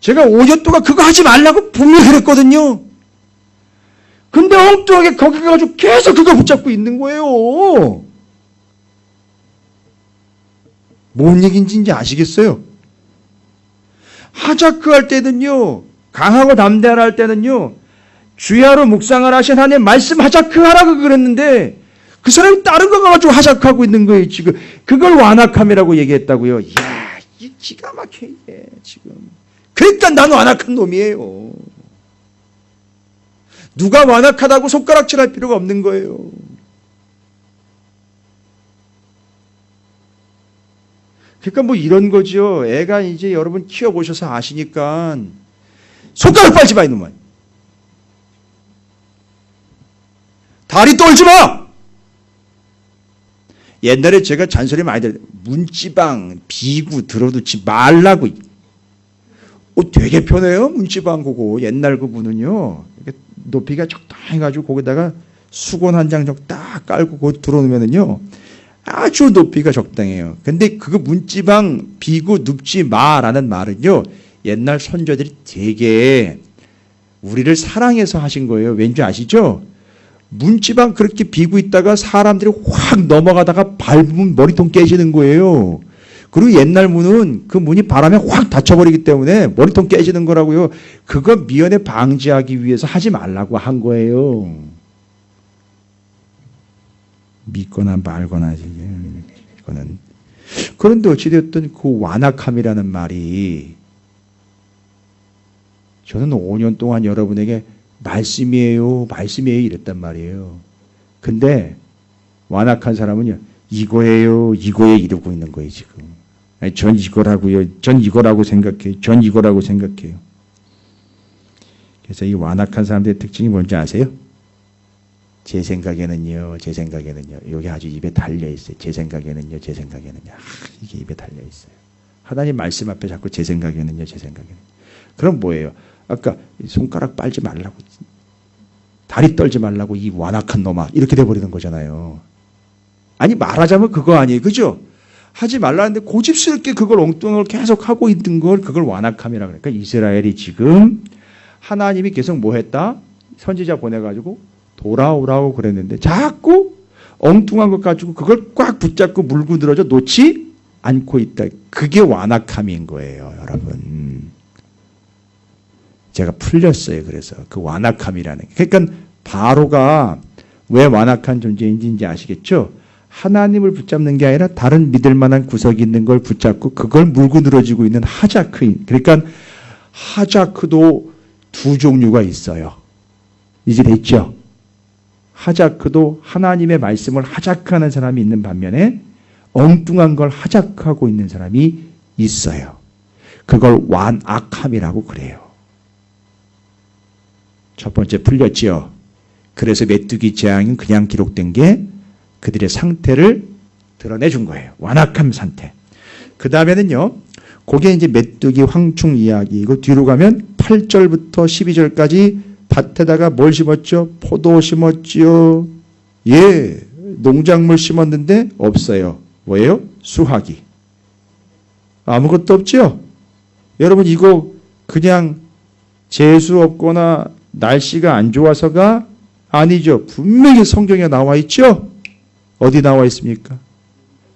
제가 5년 동안 그거 하지 말라고 분명히 그랬거든요. 근데 엉뚱하게 거기 가가지고 계속 그거 붙잡고 있는 거예요. 뭔 얘기인지 이제 아시겠어요? 하자크 할 때는요, 강하고 담대할 때는요, 주야로 묵상을 하신 하나님 말씀 하자크 하라고 그랬는데 그 사람이 다른 거 가지고 하자크하고 있는 거예요, 지금. 그걸 완악함이라고 얘기했다고요. 이야, 이 기가 막혀, 이게, 지금. 그러니까 난 완악한 놈이에요. 누가 완악하다고 손가락질 할 필요가 없는 거예요. 그러니까 뭐 이런 거죠. 애가 이제 여러분 키워보셔서 아시니까 손가락 빨지 마, 이놈아. 다리 떨지 마! 옛날에 제가 잔소리 많이 들었어요. 문지방, 비구 들어두지 말라고. 되게 편해요, 문지방 그거. 옛날 그분은요. 높이가 적당히 해가지고 거기다가 수건 한 장 딱 깔고 그거 들어놓으면은요. 아주 높이가 적당해요. 근데 그거 문지방, 비구 눕지 마라는 말은요. 옛날 선조들이 되게 우리를 사랑해서 하신 거예요. 왠지 아시죠? 문지방 그렇게 비고 있다가 사람들이 확 넘어가다가 밟으면 머리통 깨지는 거예요. 그리고 옛날 문은 그 문이 바람에 확 닫혀버리기 때문에 머리통 깨지는 거라고요. 그거 미연에 방지하기 위해서 하지 말라고 한 거예요. 믿거나 말거나 이거는. 그런데 어찌되었든 그 완악함이라는 말이 저는 5년 동안 여러분에게 말씀이에요 이랬단 말이에요. 근데 완악한 사람은요, 이거예요 이러고 있는 거예요, 지금. 아니, 전 이거라고요. 전 이거라고 생각해요. 전 이거라고 생각해요. 그래서 이 완악한 사람들의 특징이 뭔지 아세요? 제 생각에는요. 여기 아주 입에 달려 있어요. 제 생각에는요. 이게 입에 달려 있어요. 하나님 말씀 앞에 자꾸 제 생각에는요. 그럼 뭐예요? 아까 손가락 빨지 말라고, 다리 떨지 말라고 이 완악한 놈아, 이렇게 돼버리는 거잖아요. 아니, 말하자면 그거 아니에요. 그죠? 하지 말라는데 고집스럽게 그걸 엉뚱한 걸 계속 하고 있는 걸, 그걸 완악함이라 그러니까 이스라엘이 지금 하나님이 계속 뭐 했다? 선지자 보내가지고 돌아오라고 그랬는데 자꾸 엉뚱한 것 가지고 그걸 꽉 붙잡고 물고 늘어져 놓지 않고 있다. 그게 완악함인 거예요, 여러분. 제가 풀렸어요. 그래서 그 완악함이라는 게. 그러니까 바로가 왜 완악한 존재인지 아시겠죠? 하나님을 붙잡는 게 아니라 다른 믿을 만한 구석이 있는 걸 붙잡고 그걸 물고 늘어지고 있는 하자크인. 그러니까 하자크도 두 종류가 있어요. 이제 됐죠? 하자크도 하나님의 말씀을 하자크하는 사람이 있는 반면에 엉뚱한 걸 하자크하고 있는 사람이 있어요. 그걸 완악함이라고 그래요. 첫 번째 풀렸지요. 그래서 메뚜기 재앙은 그냥 기록된 게 그들의 상태를 드러내준 거예요. 완악함 상태. 그 다음에는요. 그게 이제 메뚜기 황충 이야기이고 뒤로 가면 8절부터 12절까지 밭에다가 뭘 심었죠? 포도 심었지요. 예, 농작물 심었는데 없어요. 뭐예요? 수확이. 아무것도 없죠? 여러분 이거 그냥 재수 없거나 날씨가 안 좋아서가 아니죠. 분명히 성경에 나와 있죠. 어디 나와 있습니까?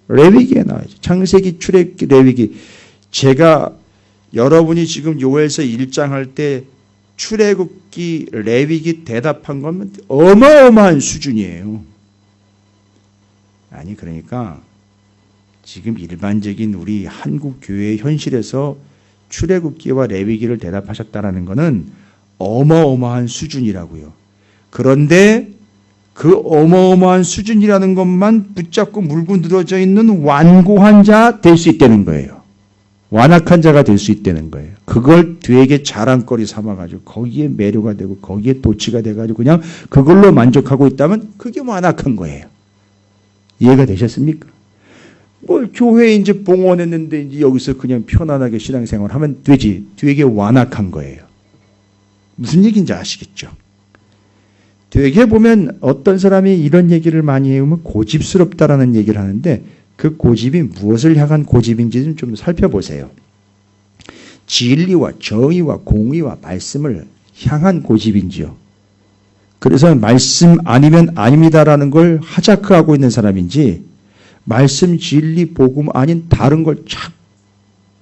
레위기에 나와 있죠. 창세기, 출애굽기, 레위기. 제가 여러분이 지금 요엘서 1장 할 때 출애굽기, 레위기 대답한 건 어마어마한 수준이에요. 아니 그러니까 지금 일반적인 우리 한국 교회의 현실에서 출애굽기와 레위기를 대답하셨다라는 것은 어마어마한 수준이라고요. 그런데 그 어마어마한 수준이라는 것만 붙잡고 물고 늘어져 있는 완고한 자 될 수 있다는 거예요. 완악한 자가 될 수 있다는 거예요. 그걸 되게 자랑거리 삼아가지고 거기에 매료가 되고 거기에 도취가 돼가지고 그냥 그걸로 만족하고 있다면 그게 완악한 거예요. 이해가 되셨습니까? 뭐 교회에 이제 봉헌했는데 이제 여기서 그냥 편안하게 신앙생활 하면 되지. 되게 완악한 거예요. 무슨 얘기인지 아시겠죠? 되게 보면 어떤 사람이 이런 얘기를 많이 해오면 고집스럽다라는 얘기를 하는데 그 고집이 무엇을 향한 고집인지 좀 살펴보세요. 진리와 정의와 공의와 말씀을 향한 고집인지요. 그래서 말씀 아니면 아닙니다라는 걸 하자크하고 있는 사람인지 말씀, 진리, 복음 아닌 다른 걸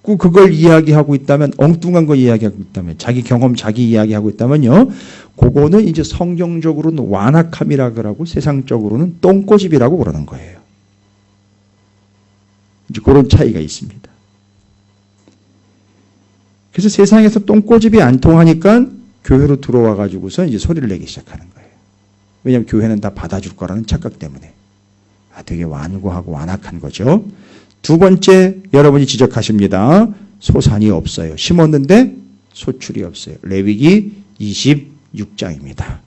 자꾸 그걸 이야기하고 있다면, 엉뚱한 거 이야기하고 있다면, 자기 경험, 자기 이야기하고 있다면요, 그거는 이제 성경적으로는 완악함이라 그러고 세상적으로는 똥꼬집이라고 그러는 거예요. 이제 그런 차이가 있습니다. 그래서 세상에서 똥꼬집이 안 통하니까 교회로 들어와 가지고서 이제 소리를 내기 시작하는 거예요. 왜냐하면 교회는 다 받아줄 거라는 착각 때문에. 되게 완고하고 완악한 거죠. 두 번째, 여러분이 지적하십니다. 소산이 없어요. 심었는데 소출이 없어요. 레위기 26장입니다.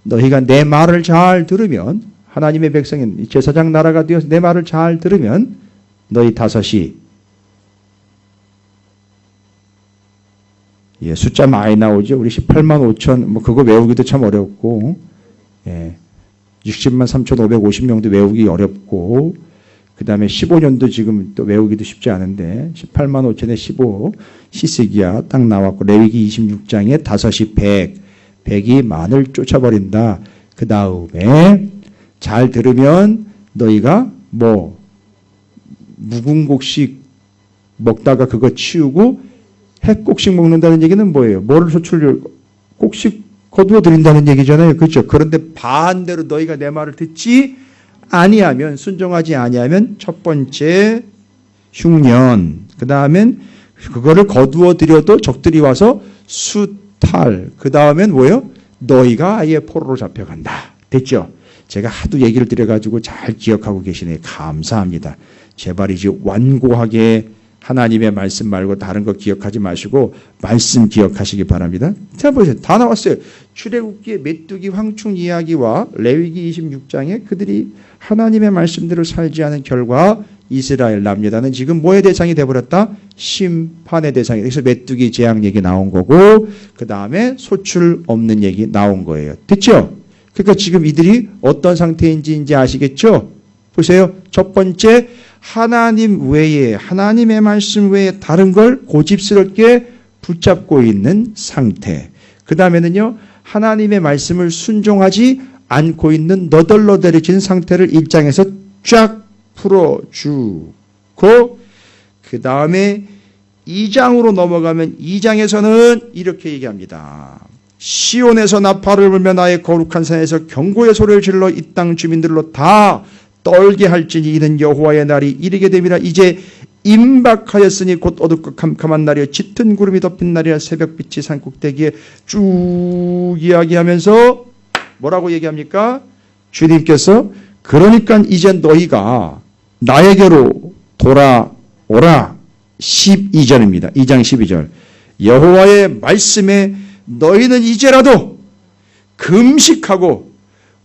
너희가 내 말을 잘 들으면, 하나님의 백성인 제사장 나라가 되어서 내 말을 잘 들으면 너희 다섯이, 숫자 많이 나오죠. 우리 18만 5천, 그거 외우기도 참 어렵고, 60만 3,550명도 외우기 어렵고, 그 다음에 15년도 지금 또 외우기도 쉽지 않은데, 18만 5천에 15, 히스기야 딱 나왔고, 레위기 26장에 다섯이 100이 만을 쫓아버린다. 그 다음에 잘 들으면 너희가 묵은 곡식 먹다가 그거 치우고 핵곡식 먹는다는 얘기는 뭐예요? 뭐를 곡식 거두어 드린다는 얘기잖아요. 그렇죠? 그런데 반대로 너희가 내 말을 듣지 아니하면, 순종하지 아니하면 첫 번째 흉년, 그 다음엔 그거를 거두어 드려도 적들이 와서 수탈, 그 다음엔 뭐예요? 너희가 아예 포로로 잡혀간다. 됐죠? 제가 하도 얘기를 드려가지고 잘 기억하고 계시네. 감사합니다. 제발 이제 완고하게 하나님의 말씀 말고 다른 거 기억하지 마시고 말씀 기억하시기 바랍니다. 자, 보세요. 다 나왔어요. 출애굽기의 메뚜기 황충 이야기와 레위기 26장에 그들이 하나님의 말씀대로 살지 않은 결과 이스라엘 남유다는 지금 뭐의 대상이 되어버렸다? 심판의 대상이. 그래서 메뚜기 재앙 얘기 나온 거고, 그 다음에 소출 없는 얘기 나온 거예요. 됐죠? 그러니까 지금 이들이 어떤 상태인지 이제 아시겠죠? 보세요. 첫 번째, 하나님 외에, 하나님의 말씀 외에 다른 걸 고집스럽게 붙잡고 있는 상태. 그 다음에는요, 하나님의 말씀을 순종하지 않고 있는 너덜너덜해진 상태를 1장에서 쫙 풀어주고, 그 다음에 2장으로 넘어가면 2장에서는 이렇게 얘기합니다. 시온에서 나팔을 불며 나의 거룩한 산에서 경고의 소리를 질러 이 땅 주민들로 다 떨게 할지니 이는 여호와의 날이 이르게 됨이라. 이제 임박하였으니 곧 어둡고 캄캄한 날이여 짙은 구름이 덮인 날이라. 새벽빛이 산꼭대기에 쭉 이야기하면서 뭐라고 얘기합니까? 주님께서 그러니까 이제 너희가 나에게로 돌아오라. 12절입니다. 2장 12절. 여호와의 말씀에 너희는 이제라도 금식하고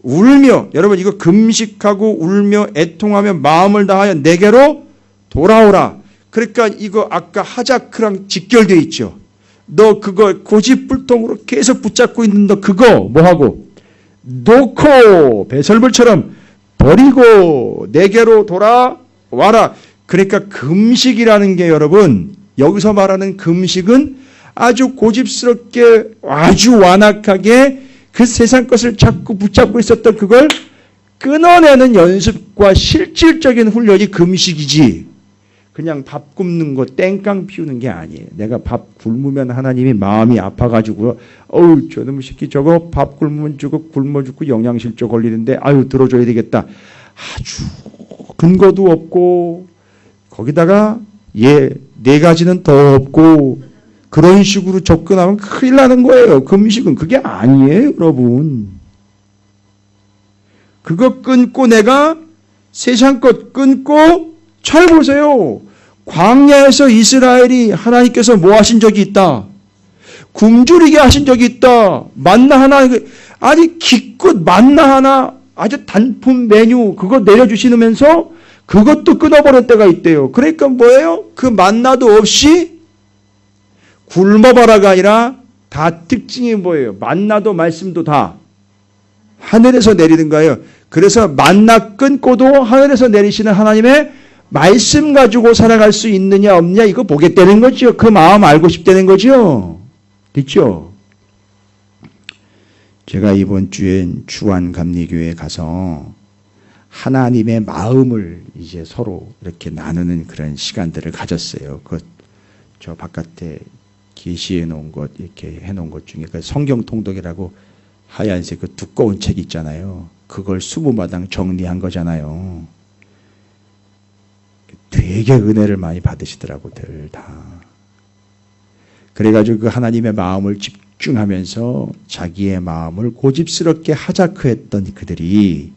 울며, 여러분 이거 금식하고 울며 애통하며 마음을 다하여 내게로 돌아오라. 그러니까 이거 아까 하자크랑 직결되어 있죠. 너 그거 고집불통으로 계속 붙잡고 있는 너 그거 뭐하고 놓고 배설물처럼 버리고 내게로 돌아와라. 그러니까 금식이라는 게, 여러분 여기서 말하는 금식은 아주 고집스럽게 아주 완악하게 그 세상 것을 자꾸 붙잡고 있었던 그걸 끊어내는 연습과 실질적인 훈련이 금식이지, 그냥 밥 굶는 거 땡깡 피우는 게 아니에요. 내가 밥 굶으면 하나님이 마음이 아파가지고 어우 저놈의 새끼 저거 밥 굶으면 저거 굶어 죽고 영양실조 걸리는데 아유 들어줘야 되겠다. 아주 근거도 없고 거기다가 네 가지는 더 없고 그런 식으로 접근하면 큰일 나는 거예요. 금식은 그게 아니에요, 여러분. 그거 끊고 내가 세상 것 끊고, 잘 보세요. 광야에서 이스라엘이 하나님께서 뭐 하신 적이 있다? 굶주리게 하신 적이 있다. 만나 하나, 아니 기껏 만나 하나 아주 단품 메뉴 그거 내려주시면서 그것도 끊어버릴 때가 있대요. 그러니까 뭐예요? 그 만나도 없이 굶어봐라가 아니라 다 특징이 뭐예요? 만나도 말씀도 다 하늘에서 내리는 거예요. 그래서 만나 끊고도 하늘에서 내리시는 하나님의 말씀 가지고 살아갈 수 있느냐 없느냐 이거 보겠다는 거죠. 그 마음 알고 싶다는 거죠. 됐죠? 제가 이번 주엔 주안감리교회에 가서 하나님의 마음을 이제 서로 이렇게 나누는 그런 시간들을 가졌어요. 그 저 바깥에 게시해 놓은 것 이렇게 해 놓은 것 중에 그 성경 통독이라고 하얀색 그 두꺼운 책 있잖아요. 그걸 20마당 정리한 거잖아요. 되게 은혜를 많이 받으시더라고들 다. 그래가지고 그 하나님의 마음을 집중하면서 자기의 마음을 고집스럽게 하자크했던 그들이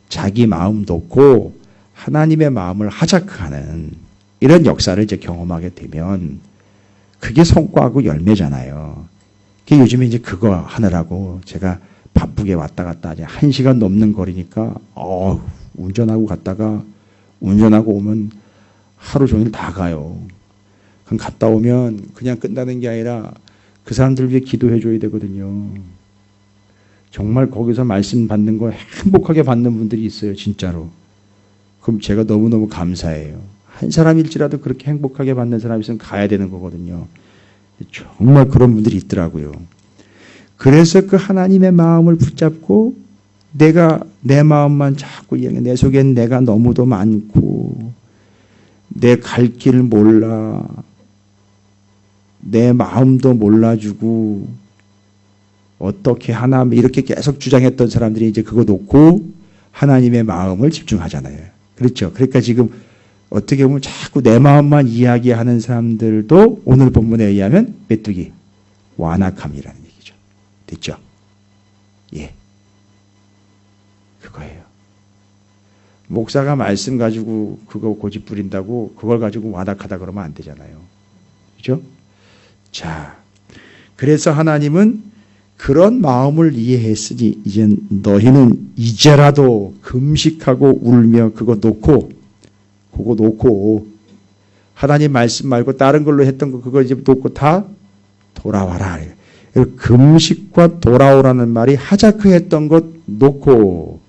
자기 마음 놓고 하나님의 마음을 하자크하는 이런 역사를 이제 경험하게 되면 그게 성과하고 열매잖아요. 그게 요즘에 이제 그거 하느라고 제가 바쁘게 왔다 갔다 하지 1시간 넘는 거리니까 운전하고 갔다가 운전하고 오면 하루 종일 다 가요. 그럼 갔다 오면 그냥 끝나는 게 아니라 그 사람들 위해 기도해 줘야 되거든요. 정말 거기서 말씀 받는 거 행복하게 받는 분들이 있어요. 진짜로. 그럼 제가 너무너무 감사해요. 한 사람일지라도 그렇게 행복하게 받는 사람이 있으면 가야 되는 거거든요. 정말 그런 분들이 있더라고요. 그래서 그 하나님의 마음을 붙잡고 내가 내 마음만 자꾸 내 속엔 내가 너무도 많고 내 갈 길 몰라 내 마음도 몰라주고 어떻게 하나 이렇게 계속 주장했던 사람들이 이제 그거 놓고 하나님의 마음을 집중하잖아요. 그렇죠. 그러니까 지금 어떻게 보면 자꾸 내 마음만 이야기하는 사람들도 오늘 본문에 의하면 메뚜기 완악함이라는 얘기죠. 됐죠? 예. 그거예요. 목사가 말씀 가지고 그거 고집 부린다고 그걸 가지고 완악하다 그러면 안 되잖아요. 그죠? 자, 그래서 하나님은 그런 마음을 이해했으니 이제 너희는 이제라도 금식하고 울며 그거 놓고 하나님 말씀 말고 다른 걸로 했던 거 그거 이제 놓고 다 돌아와라. 금식과 돌아오라는 말이 하자크 했던 것 놓고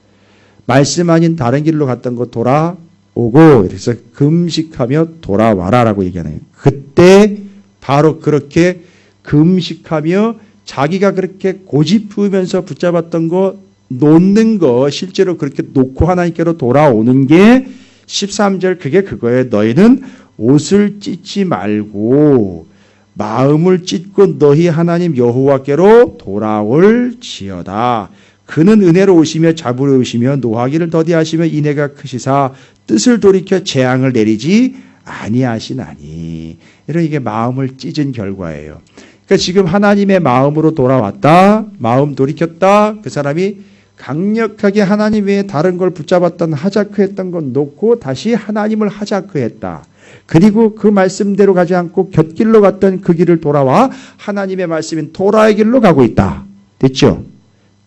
말씀 아닌 다른 길로 갔던 거 돌아오고 그래서 금식하며 돌아와라라고 얘기하네요. 그때 바로 그렇게 금식하며 자기가 그렇게 고집부으면서 붙잡았던 거 놓는 거 실제로 그렇게 놓고 하나님께로 돌아오는 게 13절 그게 그거예요. 너희는 옷을 찢지 말고 마음을 찢고 너희 하나님 여호와께로 돌아올지어다. 그는 은혜로우시며 자비로우시며 노하기를 더디하시며 인애가 크시사 뜻을 돌이켜 재앙을 내리지 아니하시나니. 이런 이게 마음을 찢은 결과예요. 그러니까 지금 하나님의 마음으로 돌아왔다. 마음 돌이켰다. 그 사람이 강력하게 하나님 외에 다른 걸 붙잡았던 하자크했던 건 놓고 다시 하나님을 하자크했다. 그리고 그 말씀대로 가지 않고 곁길로 갔던 그 길을 돌아와 하나님의 말씀인 토라의 길로 가고 있다. 됐죠?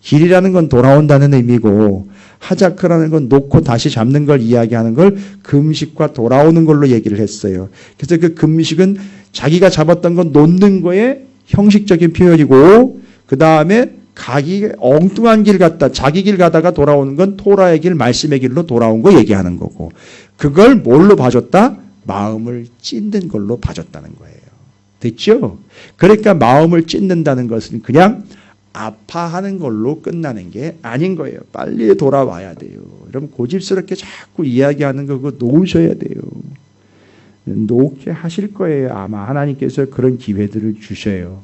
길이라는 건 돌아온다는 의미고 하자크라는 건 놓고 다시 잡는 걸 이야기하는 걸 금식과 돌아오는 걸로 얘기를 했어요. 그래서 그 금식은 자기가 잡았던 건 놓는 거에 형식적인 표현이고 그 다음에 가기 엉뚱한 길 갔다 자기 길 가다가 돌아오는 건 토라의 길 말씀의 길로 돌아온 거 얘기하는 거고 그걸 뭘로 봐줬다? 마음을 찢는 걸로 봐줬다는 거예요. 됐죠? 그러니까 마음을 찢는다는 것은 그냥 아파하는 걸로 끝나는 게 아닌 거예요. 빨리 돌아와야 돼요. 그럼 고집스럽게 자꾸 이야기하는 거 그거 놓으셔야 돼요. 놓게 하실 거예요. 아마 하나님께서 그런 기회들을 주셔요.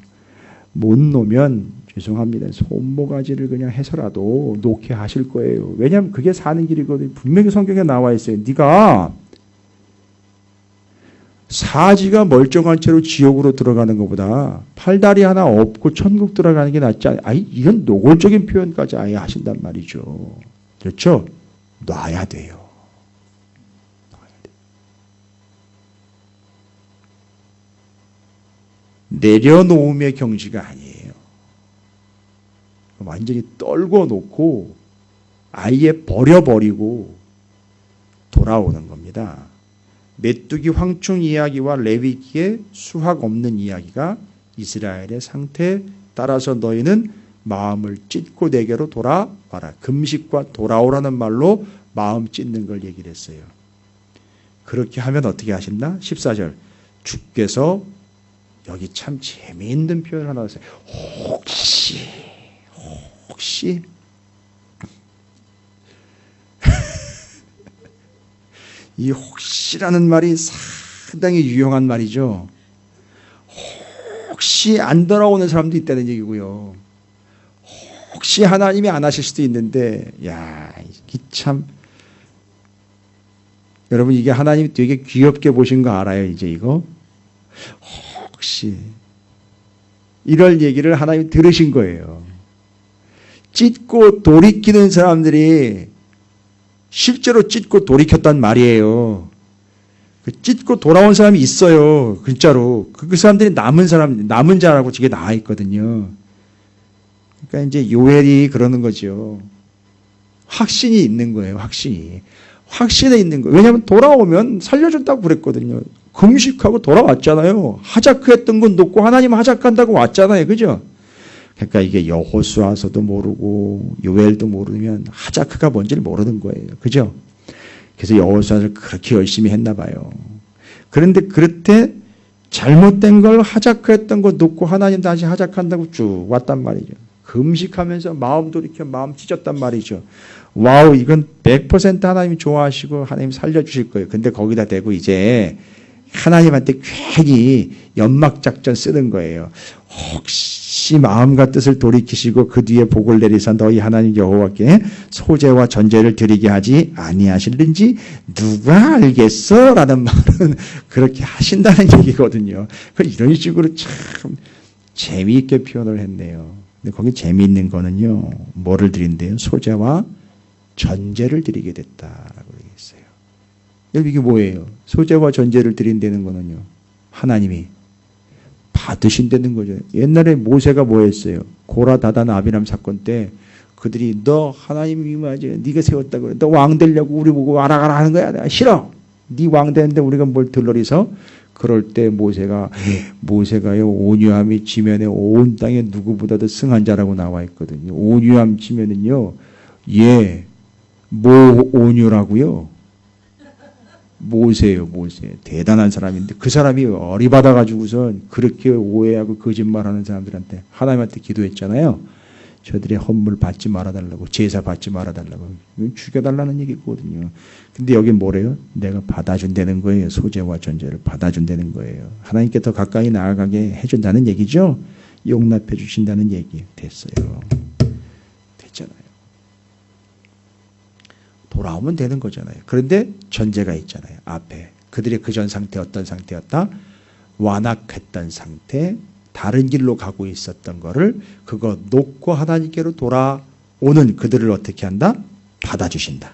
못 놓으면 죄송합니다. 손모가지를 그냥 해서라도 놓게 하실 거예요. 왜냐하면 그게 사는 길이거든요. 분명히 성경에 나와 있어요. 네가 사지가 멀쩡한 채로 지옥으로 들어가는 것보다 팔다리 하나 없고 천국 들어가는 게 낫지 않아요. 이건 노골적인 표현까지 아예 하신단 말이죠. 그렇죠? 놔야 돼요. 내려놓음의 경지가 아니에요. 완전히 떨궈 놓고 아예 버려버리고 돌아오는 겁니다. 메뚜기 황충 이야기와 레위기의 수학 없는 이야기가 이스라엘의 상태 따라서 너희는 마음을 찢고 내게로 돌아와라. 금식과 돌아오라는 말로 마음 찢는 걸 얘기를 했어요. 그렇게 하면 어떻게 하신다? 14절 주께서 여기 참 재미있는 표현 하나 했어요. 혹시 이 혹시라는 말이 상당히 유용한 말이죠. 혹시 안 돌아오는 사람도 있다는 얘기고요. 혹시 하나님이 안 하실 수도 있는데, 야, 이게 참, 여러분 이게 하나님이 되게 귀엽게 보신 거 알아요, 이제 이거? 혹시, 이럴 얘기를 하나님이 들으신 거예요. 찢고 돌이키는 사람들이 실제로 찢고 돌이켰단 말이에요. 찢고 돌아온 사람이 있어요. 진짜로. 그 사람들이 남은 자라고 저게 나와 있거든요. 그러니까 이제 요엘이 그러는 거죠. 확신이 있는 거예요, 확신이. 확신에 있는 거예요. 왜냐하면 돌아오면 살려준다고 그랬거든요. 금식하고 돌아왔잖아요. 하자크 했던 건 놓고 하나님 하자크한다고 왔잖아요. 그죠? 그러니까 이게 여호수아서도 모르고 요엘도 모르면 하자크가 뭔지를 모르는 거예요. 그죠? 그래서 여호수아를 그렇게 열심히 했나 봐요. 그런데 그렇게 잘못된 걸 하자크했던 거 놓고 하나님 다시 하자크한다고 쭉 왔단 말이죠. 금식하면서 마음 돌이켜 마음 찢었단 말이죠. 와우, 이건 100% 하나님이 좋아하시고 하나님 살려주실 거예요. 근데 거기다 대고 이제 하나님한테 괜히 연막작전 쓰는 거예요. 혹시 마음과 뜻을 돌이키시고 그 뒤에 복을 내리사 너희 하나님 여호와께 소제와 전제를 드리게 하지 아니하실는지 누가 알겠어? 라는 말은 그렇게 하신다는 얘기거든요. 이런 식으로 참 재미있게 표현을 했네요. 근데 거기 재미있는 거는요, 뭐를 드린대요? 소제와 전제를 드리게 됐다라고 얘기했어요. 여러분 이게 뭐예요? 소제와 전제를 드린다는 거는요, 하나님이 받으신다는 거죠. 옛날에 모세가 뭐 했어요? 고라 다단 아비람 사건 때 그들이 너 하나님이 맞아, 네가 세웠다고, 너 왕 되려고 우리 보고 와라 가라 하는 거야. 내가 싫어. 네 왕 되는데 우리가 뭘 들러리서? 그럴 때 모세가요 온유함이 지면에 온 땅에 누구보다도 승한 자라고 나와 있거든요. 온유함 지면은요, 뭐 온유라고요? 모세예요, 모세. 대단한 사람인데 그 사람이 어리바다 가지고선 그렇게 오해하고 거짓말하는 사람들한테 하나님한테 기도했잖아요. 저들의 헌물 받지 말아달라고, 제사 받지 말아달라고. 죽여달라는 얘기거든요. 근데 여기 뭐래요? 내가 받아준다는 거예요. 소제와 전제를 받아준다는 거예요. 하나님께 더 가까이 나아가게 해준다는 얘기죠. 용납해 주신다는 얘기 됐어요. 됐잖아요. 돌아오면 되는 거잖아요. 그런데 전제가 있잖아요. 앞에. 그들의 그전 상태 어떤 상태였다? 완악했던 상태, 다른 길로 가고 있었던 거를 그거 놓고 하나님께로 돌아오는 그들을 어떻게 한다? 받아주신다.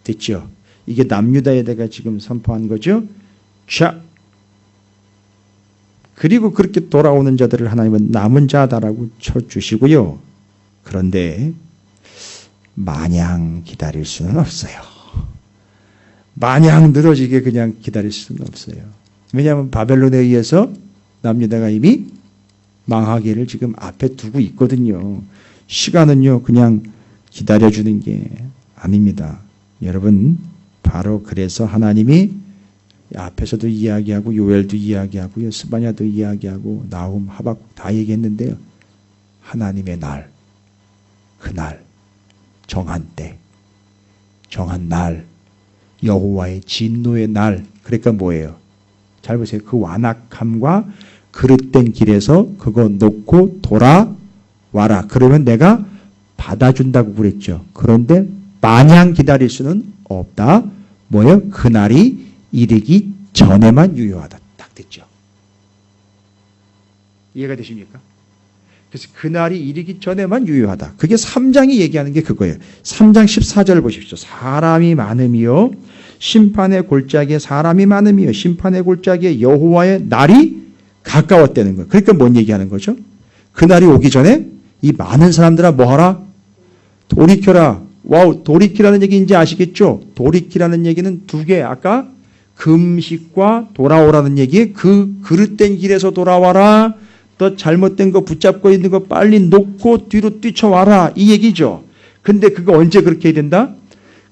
됐죠? 이게 남유다에 내가 지금 선포한 거죠? 자, 그리고 그렇게 돌아오는 자들을 하나님은 남은 자다라고 쳐주시고요. 그런데 마냥 기다릴 수는 없어요. 마냥 늘어지게 그냥 기다릴 수는 없어요. 왜냐하면 바벨론에 의해서 남유다가 이미 망하기를 지금 앞에 두고 있거든요. 시간은요 그냥 기다려주는 게 아닙니다. 여러분, 바로 그래서 하나님이 앞에서도 이야기하고 요엘도 이야기하고요, 스바냐도 이야기하고 나훔, 하박국 다 얘기했는데요. 하나님의 날, 그날, 정한 때, 정한 날, 여호와의 진노의 날. 그러니까 뭐예요? 잘 보세요. 그 완악함과 그릇된 길에서 그거 놓고 돌아와라. 그러면 내가 받아준다고 그랬죠. 그런데 마냥 기다릴 수는 없다. 뭐예요? 그날이 이르기 전에만 유효하다. 딱 됐죠. 이해가 되십니까? 그래서 그날이 이르기 전에만 유효하다. 그게 3장이 얘기하는 게 그거예요. 3장 14절을 보십시오. 사람이 많음이요, 심판의 골짜기에 사람이 많음이요, 심판의 골짜기에 여호와의 날이 가까웠다는 거예요. 그러니까 뭔 얘기하는 거죠? 그날이 오기 전에 이 많은 사람들아 뭐하라? 돌이켜라. 와우, 돌이키라는 얘기인지 아시겠죠? 돌이키라는 얘기는 두 개. 아까 금식과 돌아오라는 얘기에 그 그릇된 길에서 돌아와라. 너 잘못된 거 붙잡고 있는 거 빨리 놓고 뒤로 뛰쳐와라. 이 얘기죠. 근데 그거 언제 그렇게 해야 된다?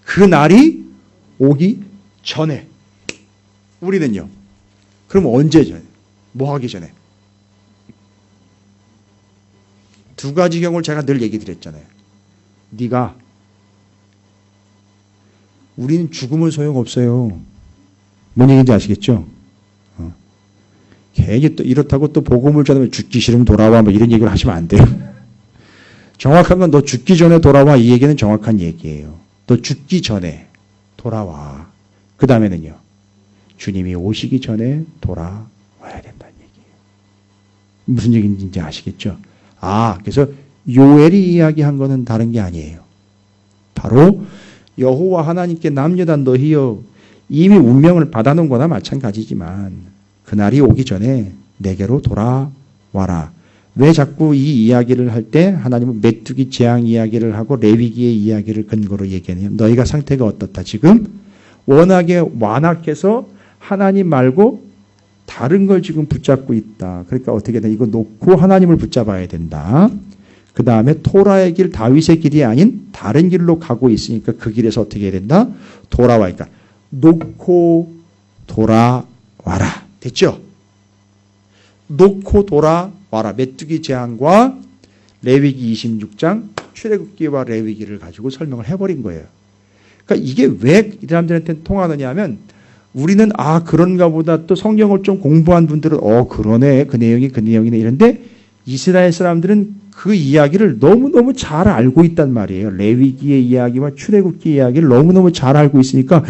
그 날이 오기 전에. 우리는요. 그럼 언제 전에? 뭐 하기 전에? 두 가지 경우를 제가 늘 얘기 드렸잖아요. 네가, 우리는 죽으면 소용없어요. 뭔 얘기인지 아시겠죠? 괜히 또 이렇다고 또 복음을 전하면 죽기 싫으면 돌아와 뭐 이런 얘기를 하시면 안 돼요. 정확한 건 너 죽기 전에 돌아와 이 얘기는 정확한 얘기예요. 너 죽기 전에 돌아와. 그 다음에는요. 주님이 오시기 전에 돌아와야 된다는 얘기예요. 무슨 얘기인지 아시겠죠? 그래서 요엘이 이야기한 거는 다른 게 아니에요. 바로 여호와 하나님께 남유다 너희여 이미 운명을 받아놓은 거나 마찬가지지만 그날이 오기 전에 내게로 돌아와라. 왜 자꾸 이 이야기를 할 때 하나님은 메뚜기 재앙 이야기를 하고 레위기의 이야기를 근거로 얘기하냐면 너희가 상태가 어떻다. 지금 워낙에 완악해서 하나님 말고 다른 걸 지금 붙잡고 있다. 그러니까 어떻게 돼? 이거 놓고 하나님을 붙잡아야 된다. 그 다음에 토라의 길, 다윗의 길이 아닌 다른 길로 가고 있으니까 그 길에서 어떻게 해야 된다? 돌아와. 그러니까 놓고 돌아와라. 됐죠? 놓고 돌아와라. 메뚜기 재앙과 레위기 26장 출애굽기와 레위기를 가지고 설명을 해버린 거예요. 그러니까 이게 왜 이 사람들한테 통하느냐 하면 우리는 그런가 보다 또 성경을 좀 공부한 분들은 그러네. 그 내용이네 이런데 이스라엘 사람들은 그 이야기를 너무너무 잘 알고 있단 말이에요. 레위기의 이야기와 출애굽기 이야기를 너무너무 잘 알고 있으니까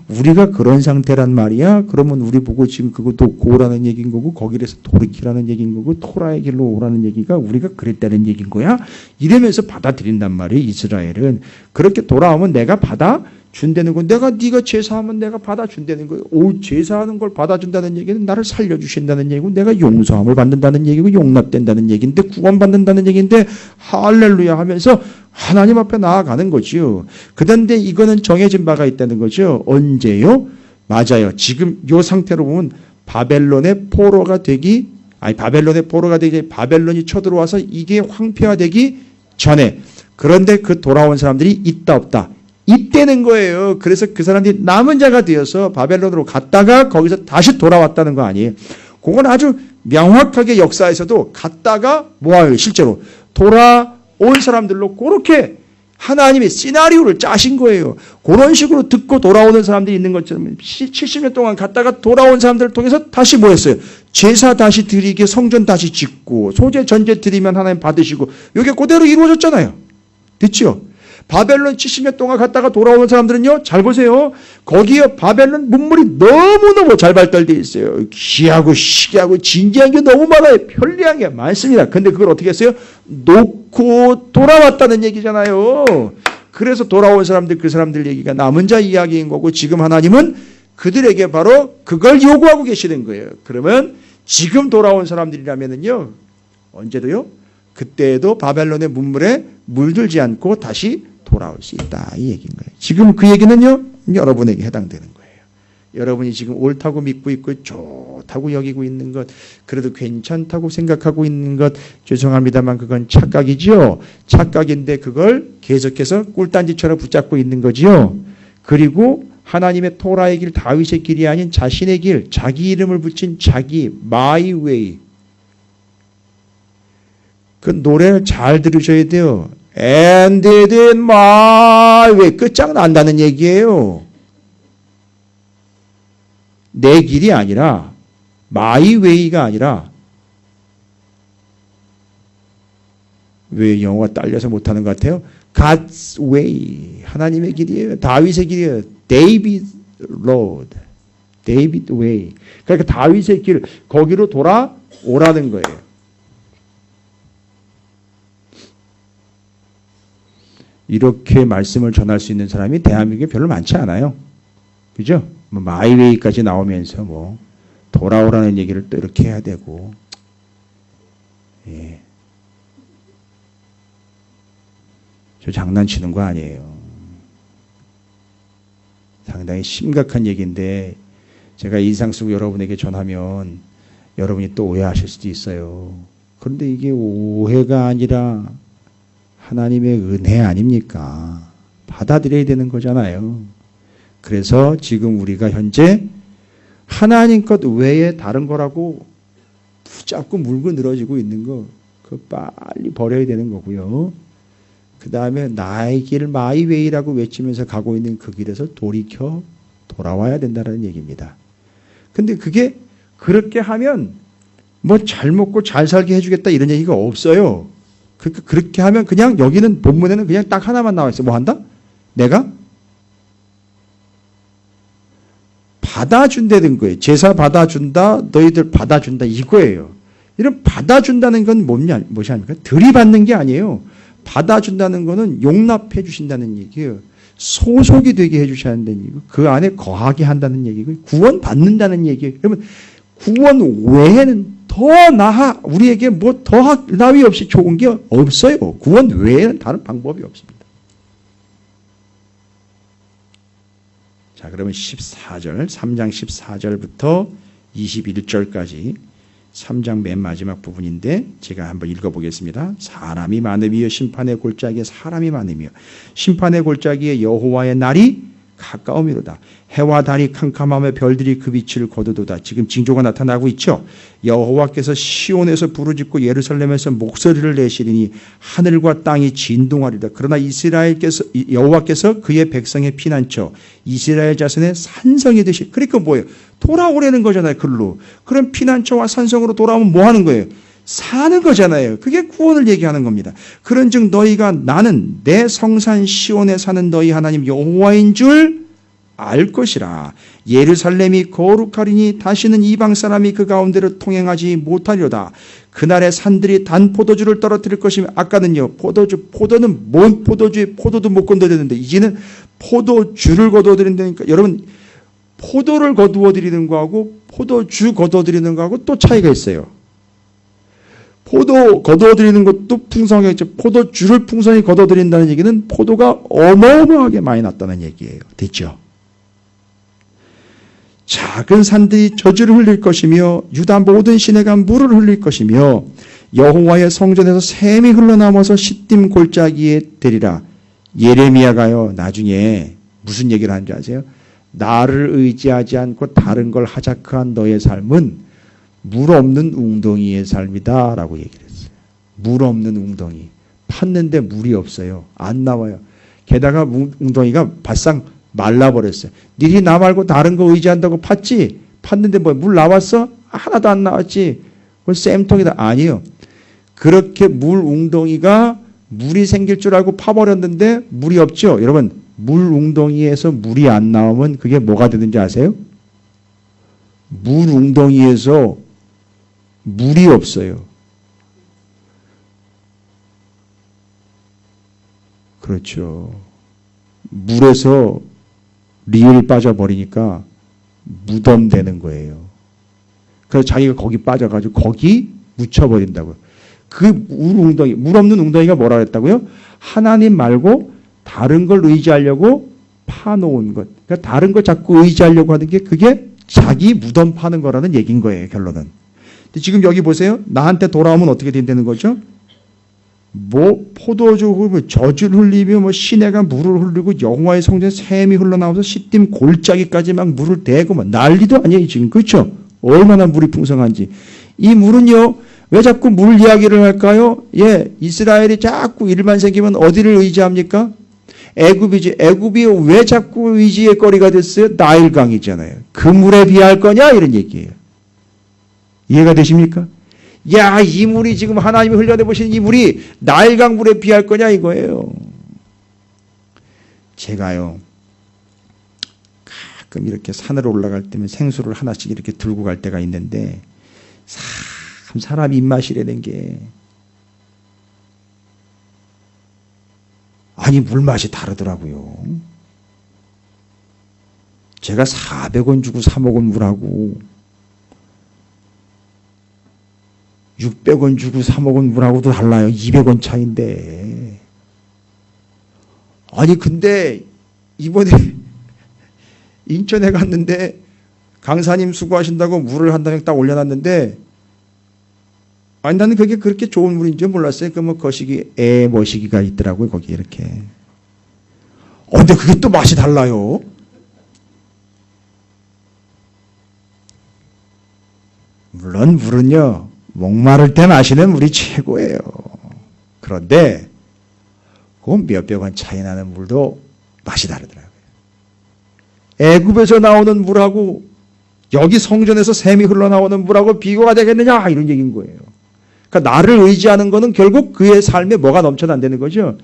우리가 그런 상태란 말이야. 그러면 우리 보고 지금 그거 놓고 오라는 얘기인 거고 거기에서 돌이키라는 얘기인 거고 토라의 길로 오라는 얘기가 우리가 그랬다는 얘기인 거야. 이러면서 받아들인단 말이에요. 이스라엘은. 그렇게 돌아오면 내가 받아준다는 거. 네가 제사하면 내가 받아준다는 거예요. 제사하는 걸 받아준다는 얘기는 나를 살려주신다는 얘기고 내가 용서함을 받는다는 얘기고 용납된다는 얘기인데 구원받는다는 얘기인데 할렐루야 하면서 하나님 앞에 나아가는 거지요. 그런데 이거는 정해진 바가 있다는 거죠. 언제요? 맞아요. 지금 이 상태로 보면 바벨론의 포로가 되기 바벨론이 쳐들어와서 이게 황폐화되기 전에 그런데 그 돌아온 사람들이 있다 없다. 있다는 거예요. 그래서 그 사람들이 남은 자가 되어서 바벨론으로 갔다가 거기서 다시 돌아왔다는 거 아니에요. 그건 아주 명확하게 역사에서도 갔다가 뭐예요? 실제로 돌아온 사람들로 그렇게 하나님의 시나리오를 짜신 거예요. 그런 식으로 듣고 돌아오는 사람들이 있는 것처럼 70년 동안 갔다가 돌아온 사람들을 통해서 다시 뭐 했어요? 제사 다시 드리게 성전 다시 짓고 소재 전제 드리면 하나님 받으시고 이게 그대로 이루어졌잖아요. 됐죠? 바벨론 70년 동안 갔다가 돌아오는 사람들은요. 잘 보세요. 거기에 바벨론 문물이 너무너무 잘 발달되어 있어요. 귀하고 희귀하고 진지한 게 너무 많아요. 편리한 게 많습니다. 근데 그걸 어떻게 했어요? 놓고 돌아왔다는 얘기잖아요. 그래서 돌아온 사람들 그 사람들 얘기가 남은 자 이야기인 거고 지금 하나님은 그들에게 바로 그걸 요구하고 계시는 거예요. 그러면 지금 돌아온 사람들이라면은요. 언제도요? 그때에도 바벨론의 문물에 물들지 않고 다시 돌아올 수 있다. 이 얘기인 거예요. 지금 그 얘기는요. 여러분에게 해당되는 거예요. 여러분이 지금 옳다고 믿고 있고 좋다고 여기고 있는 것 그래도 괜찮다고 생각하고 있는 것 죄송합니다만 그건 착각이죠. 착각인데 그걸 계속해서 꿀단지처럼 붙잡고 있는 거지요. 그리고 하나님의 토라의 길 다윗의 길이 아닌 자신의 길 자기 이름을 붙인 자기 my way 그 노래를 잘 들으셔야 돼요. And it in my way. 끝장난다는 얘기예요. 내 길이 아니라 my way가 아니라 왜 영어가 딸려서 못하는 것 같아요? God's way. 하나님의 길이에요. 다윗의 길이에요. David road. David way. 그러니까 다윗의 길 거기로 돌아오라는 거예요. 이렇게 말씀을 전할 수 있는 사람이 대한민국에 별로 많지 않아요. 그죠? 뭐 마이웨이까지 나오면서 뭐 돌아오라는 얘기를 또 이렇게 해야 되고 저 장난치는 거 아니에요. 상당히 심각한 얘기인데 제가 인상 쓰고 여러분에게 전하면 여러분이 또 오해하실 수도 있어요. 그런데 이게 오해가 아니라 하나님의 은혜 아닙니까? 받아들여야 되는 거잖아요. 그래서 지금 우리가 현재 하나님 것 외에 다른 거라고 붙잡고 물고 늘어지고 있는 거 그거 빨리 버려야 되는 거고요. 그 다음에 나의 길 마이웨이라고 외치면서 가고 있는 그 길에서 돌이켜 돌아와야 된다는 얘기입니다. 근데 그게 그렇게 하면 뭐 잘 먹고 잘 살게 해주겠다 이런 얘기가 없어요. 그렇게 하면 그냥 여기는 본문에는 그냥 딱 하나만 나와 있어요. 뭐 한다? 내가 받아준다는 거예요. 제사 받아준다, 너희들 받아준다 이거예요. 이런 받아준다는 건 무엇이 아닙니까? 들이받는 게 아니에요. 받아준다는 거는 용납해 주신다는 얘기예요. 소속이 되게 해주셔야 되는 얘기고 그 안에 거하게 한다는 얘기고 구원 받는다는 얘기예요. 여러분 구원 외에는 더 나아 우리에게 뭐 더 나위 없이 좋은 게 없어요. 구원 외에는 다른 방법이 없습니다. 자, 그러면 14절, 3장 14절부터 21절까지 3장 맨 마지막 부분인데 제가 한번 읽어보겠습니다. 사람이 많으며 심판의 골짜기에 사람이 많으며 심판의 골짜기에 여호와의 날이 가까움이로다. 해와 달이 캄캄하며 별들이 그 빛을 거두도다. 지금 징조가 나타나고 있죠. 여호와께서 시온에서 부르짖고 예루살렘에서 목소리를 내시리니 하늘과 땅이 진동하리다. 그러나 여호와께서 그의 백성의 피난처 이스라엘 자손의 산성이 되시. 그러니까 뭐예요? 돌아오라는 거잖아요. 글로. 그럼 피난처와 산성으로 돌아오면 뭐 하는 거예요? 사는 거잖아요. 그게 구원을 얘기하는 겁니다. 그런즉 너희가 나는 내 성산 시온에 사는 너희 하나님 여호와인 줄 알 것이라. 예루살렘이 거룩하리니 다시는 이방 사람이 그 가운데로 통행하지 못하리로다. 그날에 산들이 단 포도주를 떨어뜨릴 것이며 아까는요 포도는 뭔 포도주에 포도도 못 건드렸는데 이제는 포도주를 거두어드린다니까. 여러분 포도를 거두어드리는 거하고 포도주 거두어드리는 거하고 또 차이가 있어요. 포도 거두어드리는 것도 풍성하겠죠. 포도주를 풍성히 거두어드린다는 얘기는 포도가 어마어마하게 많이 났다는 얘기예요. 됐죠? 작은 산들이 저주를 흘릴 것이며 유다 모든 시내가 물을 흘릴 것이며 여호와의 성전에서 샘이 흘러나와서 시딤 골짜기에 되리라. 예레미야가요 나중에 무슨 얘기를 하는지 아세요? 나를 의지하지 않고 다른 걸 하자크한 너의 삶은 물 없는 웅덩이의 삶이다 라고 얘기를 했어요. 물 없는 웅덩이. 팠는데 물이 없어요. 안 나와요. 게다가 웅덩이가 바싹 말라버렸어요. 니들이 나 말고 다른 거 의지한다고 팠지? 팠는데 뭐 물 나왔어? 하나도 안 나왔지. 그건 쌤통이다. 아니에요. 그렇게 물 웅덩이가 물이 생길 줄 알고 파버렸는데 물이 없죠. 여러분 물 웅덩이에서 물이 안 나오면 그게 뭐가 되는지 아세요? 물 웅덩이에서 물이 없어요. 그렇죠. 물에서 리을 빠져버리니까 무덤 되는 거예요. 그래서 자기가 거기 빠져가지고 거기 묻혀버린다고요. 그 물 없는 웅덩이가 뭐라 그랬다고요? 하나님 말고 다른 걸 의지하려고 파놓은 것. 그러니까 다른 걸 자꾸 의지하려고 하는 게 그게 자기 무덤 파는 거라는 얘기인 거예요. 결론은. 근데 지금 여기 보세요. 나한테 돌아오면 어떻게 된다는 거죠? 뭐 포도주 저주를 흘리며 뭐 시내가 물을 흘리고 여호와의 성전에 샘이 흘러나와서 시딤 골짜기까지 막 물을 대고 막 난리도 아니에요 지금. 그렇죠? 얼마나 물이 풍성한지. 이 물은요 왜 자꾸 물 이야기를 할까요? 예, 이스라엘이 자꾸 일만 생기면 어디를 의지합니까? 애굽이지. 애굽이 왜 자꾸 의지의 거리가 됐어요? 나일강이잖아요. 그 물에 비할 거냐 이런 얘기예요. 이해가 되십니까? 야, 이 물이 지금 하나님이 흘려내보신 이 물이 나일강 물에 비할 거냐 이거예요. 제가요 가끔 이렇게 산으로 올라갈 때면 생수를 하나씩 이렇게 들고 갈 때가 있는데 참 사람 입맛이라는 게 아니 물맛이 다르더라고요. 제가 400원 주고 사 먹은 물하고 600원 주고 사 먹은 물하고도 달라요. 200원 차이인데. 아니 근데 이번에 인천에 갔는데 강사님 수고하신다고 물을 한 당에 딱 올려놨는데 아니 나는 그게 그렇게 좋은 물인 줄 몰랐어요. 그 뭐 거시기 머시기가 있더라고요. 거기 이렇게. 근데 그게 또 맛이 달라요. 물론 물은요. 목마를 때 마시는 물이 최고예요. 그런데 그 몇백 원 차이 나는 물도 맛이 다르더라고요. 애굽에서 나오는 물하고 여기 성전에서 샘이 흘러나오는 물하고 비교가 되겠느냐 이런 얘기인 거예요. 그러니까 나를 의지하는 거는 결국 그의 삶에 뭐가 넘쳐는 안 되는 거죠.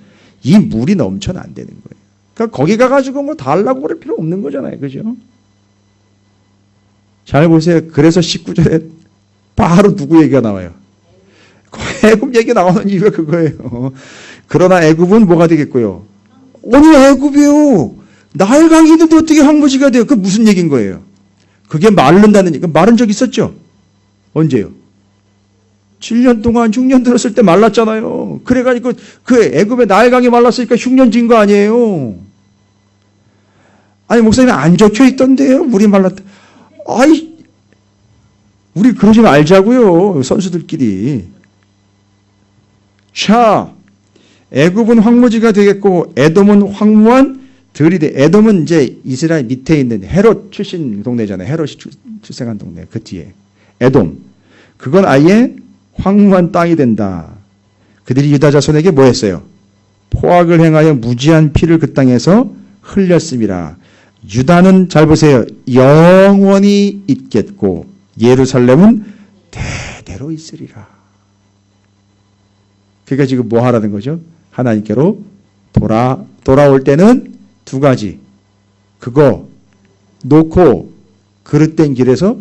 이 물이 넘쳐는 안 되는 거예요. 그러니까 거기 가가지고 뭐 달라고 그럴 필요 없는 거잖아요. 그죠? 잘 보세요. 그래서 19절에 바로 누구 얘기가 나와요? 애굽 얘기 나오는 이유가 그거예요. 그러나 애굽은 뭐가 되겠고요? 아니 애굽이요. 나일강이 있는데 어떻게 황무지가 돼요? 그 무슨 얘기인 거예요? 그게 마른다는 얘기. 마른 적 있었죠? 언제요? 7년 동안 흉년 들었을 때 말랐잖아요. 그래가지고 그 애굽의 나일강이 말랐으니까 흉년진 거 아니에요. 아니 목사님 안 적혀 있던데요. 물이 말랐다. 아이 우리 그러지 말자고요. 선수들끼리. 자, 애굽은 황무지가 되겠고 에돔은 황무한 들이 돼. 에돔은 이제 이스라엘 밑에 있는 헤롯 출신 동네잖아요. 헤롯이 출생한 동네. 그 뒤에 에돔. 그건 아예 황무한 땅이 된다. 그들이 유다 자손에게 뭐 했어요? 포악을 행하여 무지한 피를 그 땅에서 흘렸습니다. 유다는 잘 보세요. 영원히 있겠고 예루살렘은 대대로 있으리라. 그러니까 지금 뭐 하라는 거죠? 하나님께로 돌아올 때는 두 가지. 그거 놓고 그릇된 길에서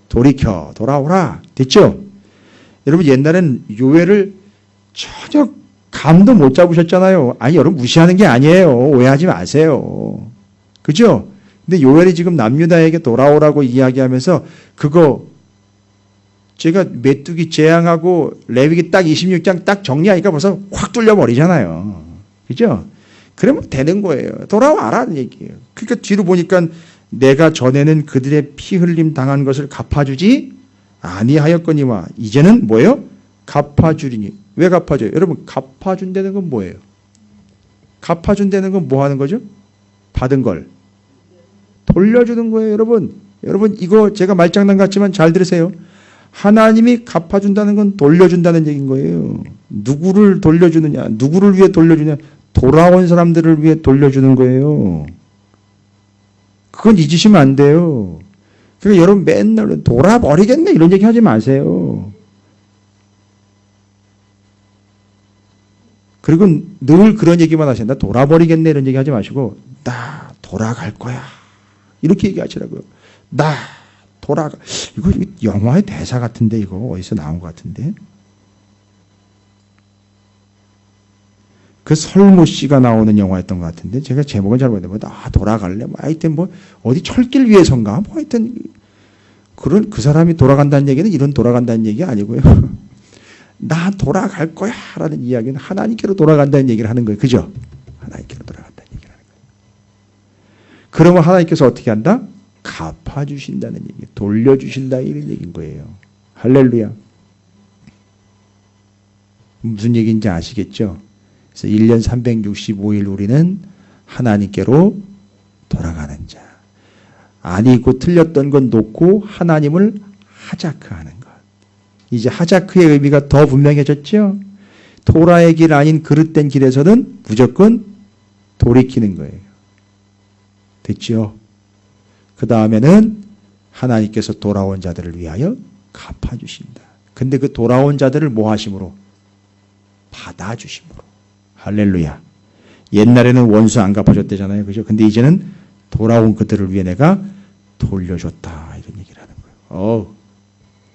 돌이켜 돌아오라. 됐죠? 여러분 옛날엔 요엘을 전혀 감도 못 잡으셨잖아요. 아니 여러분 무시하는 게 아니에요. 오해하지 마세요. 그죠? 근데 요엘이 지금 남유다에게 돌아오라고 이야기하면서 그거 제가 메뚜기 재앙하고 레위기 딱 26장 딱 정리하니까 벌써 확 뚫려버리잖아요. 그죠? 그러면 되는 거예요. 돌아와라는 얘기예요. 그러니까 뒤로 보니까 내가 전에는 그들의 피 흘림 당한 것을 갚아주지 아니하였거니와 이제는 뭐예요? 갚아주리니. 왜 갚아줘요? 여러분 갚아준다는 건 뭐예요? 갚아준다는 건 뭐 하는 거죠? 받은 걸 돌려주는 거예요. 여러분 이거 제가 말장난 같지만 잘 들으세요. 하나님이 갚아준다는 건 돌려준다는 얘기인 거예요. 누구를 돌려주느냐? 누구를 위해 돌려주냐? 돌아온 사람들을 위해 돌려주는 거예요. 그건 잊으시면 안 돼요. 그러니까 여러분 맨날 돌아버리겠네 이런 얘기 하지 마세요. 그리고 늘 그런 얘기만 하세요. 나 돌아버리겠네 이런 얘기 하지 마시고 나 돌아갈 거야. 이렇게 얘기하시라고요. 나 돌아가. 이거 영화의 대사 같은데 이거 어디서 나온 것 같은데. 그 설모 씨가 나오는 영화였던 것 같은데 제가 제목은 잘 모르겠는데 아 돌아갈래 뭐 하여튼 뭐 어디 철길 위에선가 뭐 하여튼 그런 그 사람이 돌아간다는 얘기는 이런 돌아간다는 얘기 아니고요. 나 돌아갈 거야 라는 이야기는 하나님께로 돌아간다는 얘기를 하는 거예요. 그죠? 하나님께로 돌아간다는 얘기를 하는 거예요. 그러면 하나님께서 어떻게 한다? 갚아주신다는 얘기, 돌려주신다 이런 얘기인 거예요. 할렐루야. 무슨 얘기인지 아시겠죠? 그래서 1년 365일 우리는 하나님께로 돌아가는 자. 아니고 틀렸던 건 놓고 하나님을 하자크하는 것. 이제 하자크의 의미가 더 분명해졌죠? 토라의 길 아닌 그릇된 길에서는 무조건 돌이키는 거예요. 됐죠? 그 다음에는 하나님께서 돌아온 자들을 위하여 갚아주신다. 근데 그 돌아온 자들을 뭐 하심으로? 받아주심으로. 할렐루야. 옛날에는 원수 안 갚아줬대잖아요. 그죠? 근데 이제는 돌아온 그들을 위해 내가 돌려줬다. 이런 얘기를 하는 거예요.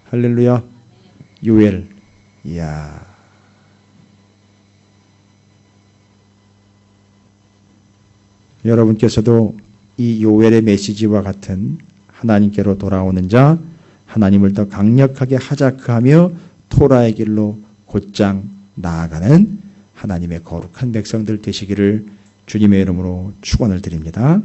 할렐루야. 요엘. 이야. 여러분께서도 이 요엘의 메시지와 같은 하나님께로 돌아오는 자, 하나님을 더 강력하게 하자크하며 토라의 길로 곧장 나아가는 하나님의 거룩한 백성들 되시기를 주님의 이름으로 축원을 드립니다.